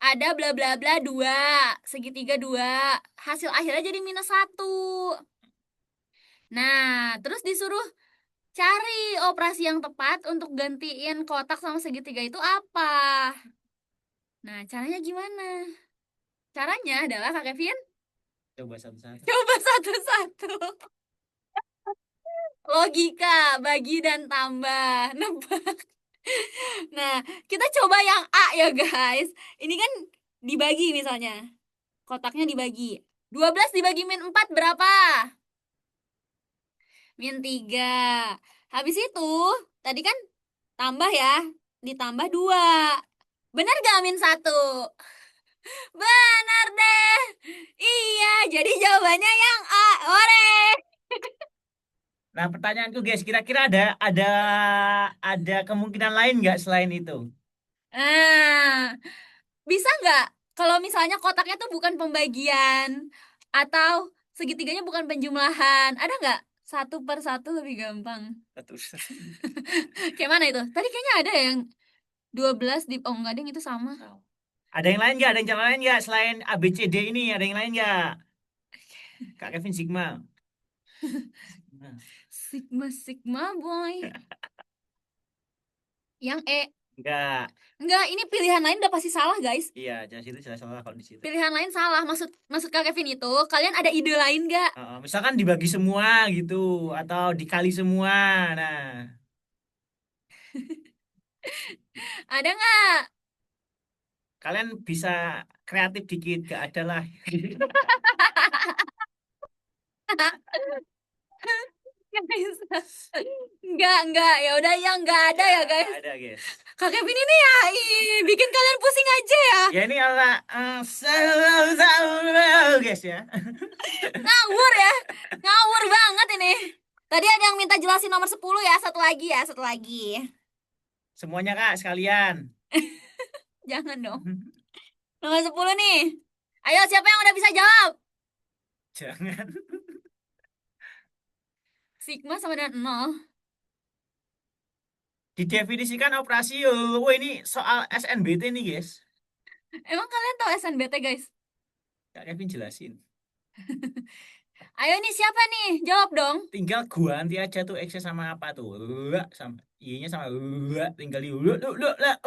ada bla bla bla 2 segitiga 2. Hasil akhirnya jadi -1. Nah, terus disuruh cari operasi yang tepat untuk gantiin kotak sama segitiga itu apa? Nah, caranya gimana? Caranya adalah Kak Kevin Coba satu-satu. coba satu-satu. Logika, bagi dan tambah. Nebak. Nah, kita coba yang A ya guys. Ini kan dibagi misalnya. Kotaknya dibagi. 12 dibagi -4 berapa? -3. Habis itu, tadi kan tambah ya. Ditambah 2. Benar gak -1? Benar deh. Iya, jadi jawabannya yang A. Ore. Nah, pertanyaanku guys, kira-kira ada kemungkinan lain nggak selain itu? Nah, bisa nggak kalau misalnya kotaknya tuh bukan pembagian atau segitiganya bukan penjumlahan, ada nggak satu per satu lebih gampang? Satu. Kayak mana itu? Tadi kayaknya ada yang 12 di oh enggak deh itu sama. Ada yang lain nggak? Ada yang cara lain nggak selain A B C D ini? Ada yang lain nggak? Kak Kevin Sigma. Nah, Sigma Sigma boy. Yang E. enggak. Enggak, ini pilihan lain udah pasti salah, guys. Iya, jelas itu jelas salah kalau di situ. Pilihan lain salah. Maksud maksud Kak Kevin itu, kalian ada ide lain nggak? Misalkan dibagi semua gitu atau dikali semua. Nah, Ada nggak? kalian bisa kreatif dikit, gak ada lah. Nggak bisa. Enggak. Ya udah ya nggak ada ya, Nggak guys. ada, guys. Kak Kevin ini ya, bikin kalian pusing aja ya. Ya ini adalah guys ya. Ngawur ya. Ngawur banget ini. Tadi ada yang minta jelasin nomor 10 ya. Satu lagi ya, satu lagi. Semuanya Kak sekalian. Jangan dong. Nomor 10 nih. Ayo, siapa yang udah bisa jawab? Jangan. Sigma sama dengan 0. Didefinisikan operasi. Oh, ini soal SNBT nih, guys. Emang kalian tahu SNBT, guys? Kak Kevin jelasin. Ayo nih, siapa nih? Jawab dong. Tinggal ganti aja tuh X sama apa tuh. Sama Y-nya sama tinggal di lah.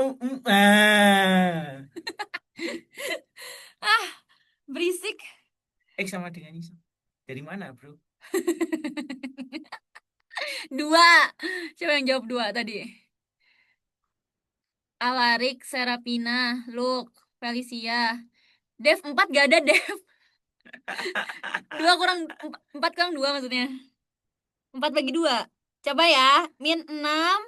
Ah, berisik. X sama dengan Y. Dari mana, Bro? Dua. Siapa yang jawab dua tadi? Alarik, Serapina, Luke, Felicia. Dev 4 gak ada Dev. Dua kurang 4 kurang 2 maksudnya. 4/2. Coba ya. Min 6.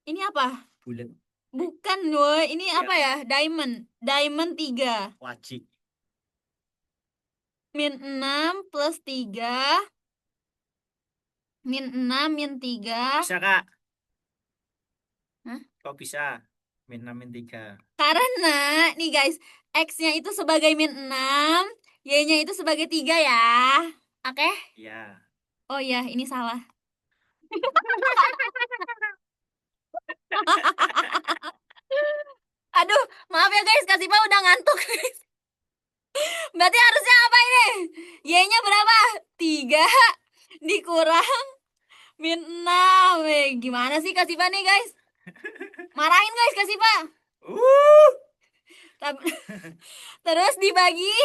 Ini apa? Bulat. Bukan, woi. Ini Ya. apa ya? Diamond. Diamond 3. Wajib. Min 6 plus 3. Min 6 min 3. Bisa, Kak? Hah? Kok bisa? Min 6, min 3. Karena, nih guys, X-nya itu sebagai min 6, Y-nya itu sebagai 3 ya. Oke? Iya. Oh iya, ini salah. Aduh, maaf ya guys, Kak Sipa udah ngantuk. Berarti harusnya apa ini? Y-nya berapa? 3 dikurang min 6. Gimana sih Kak Sipa nih guys? Marahin guys Kak Sipa. Uh. Terus dibagi,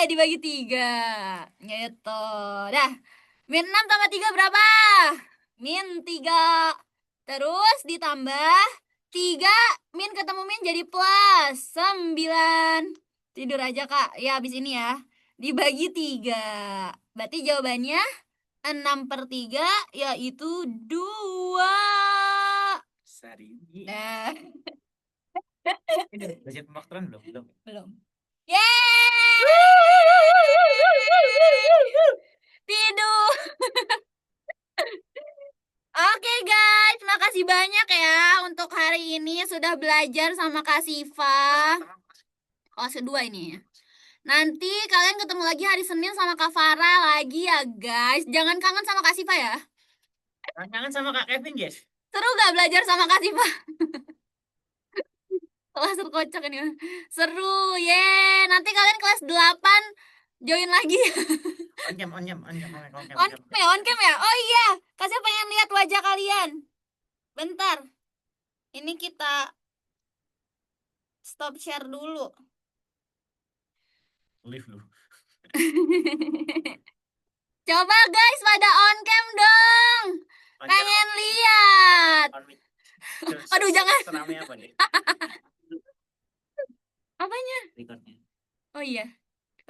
dibagi 3. Gitu. Dah, min 6 tambah 3 berapa? Min 3. Terus ditambah 3, min ketemu min jadi plus 9. Tidur aja Kak, ya habis ini ya. Dibagi 3. Berarti jawabannya 6/3, yaitu 2. Sari. Nah, Ini udah belajar pemaksaan belum? Belum. belum. Yeay! Tidur. Oke guys, makasih banyak ya untuk hari ini sudah belajar sama Kak Siva. Kelas kedua ini ya. Nanti kalian ketemu lagi hari Senin sama Kak Farah lagi ya guys. Jangan kangen sama Kak Siva ya. Jangan sama Kak Kevin, guys. Seru gak belajar sama Kak Siva? Kelas terkocak ini. Seru, nanti kalian kelas 8 join lagi. On cam, on cam, on cam, on cam, on cam. On cam ya, on cam ya. Oh iya, Kak Siva pengen lihat wajah kalian. Bentar. Ini kita stop share dulu. Live lu. Coba guys pada on cam dong. On cam. Pengen lihat. On mic. Aduh, jangan. Seramnya apa nih? Apanya? Recordnya. Oh iya.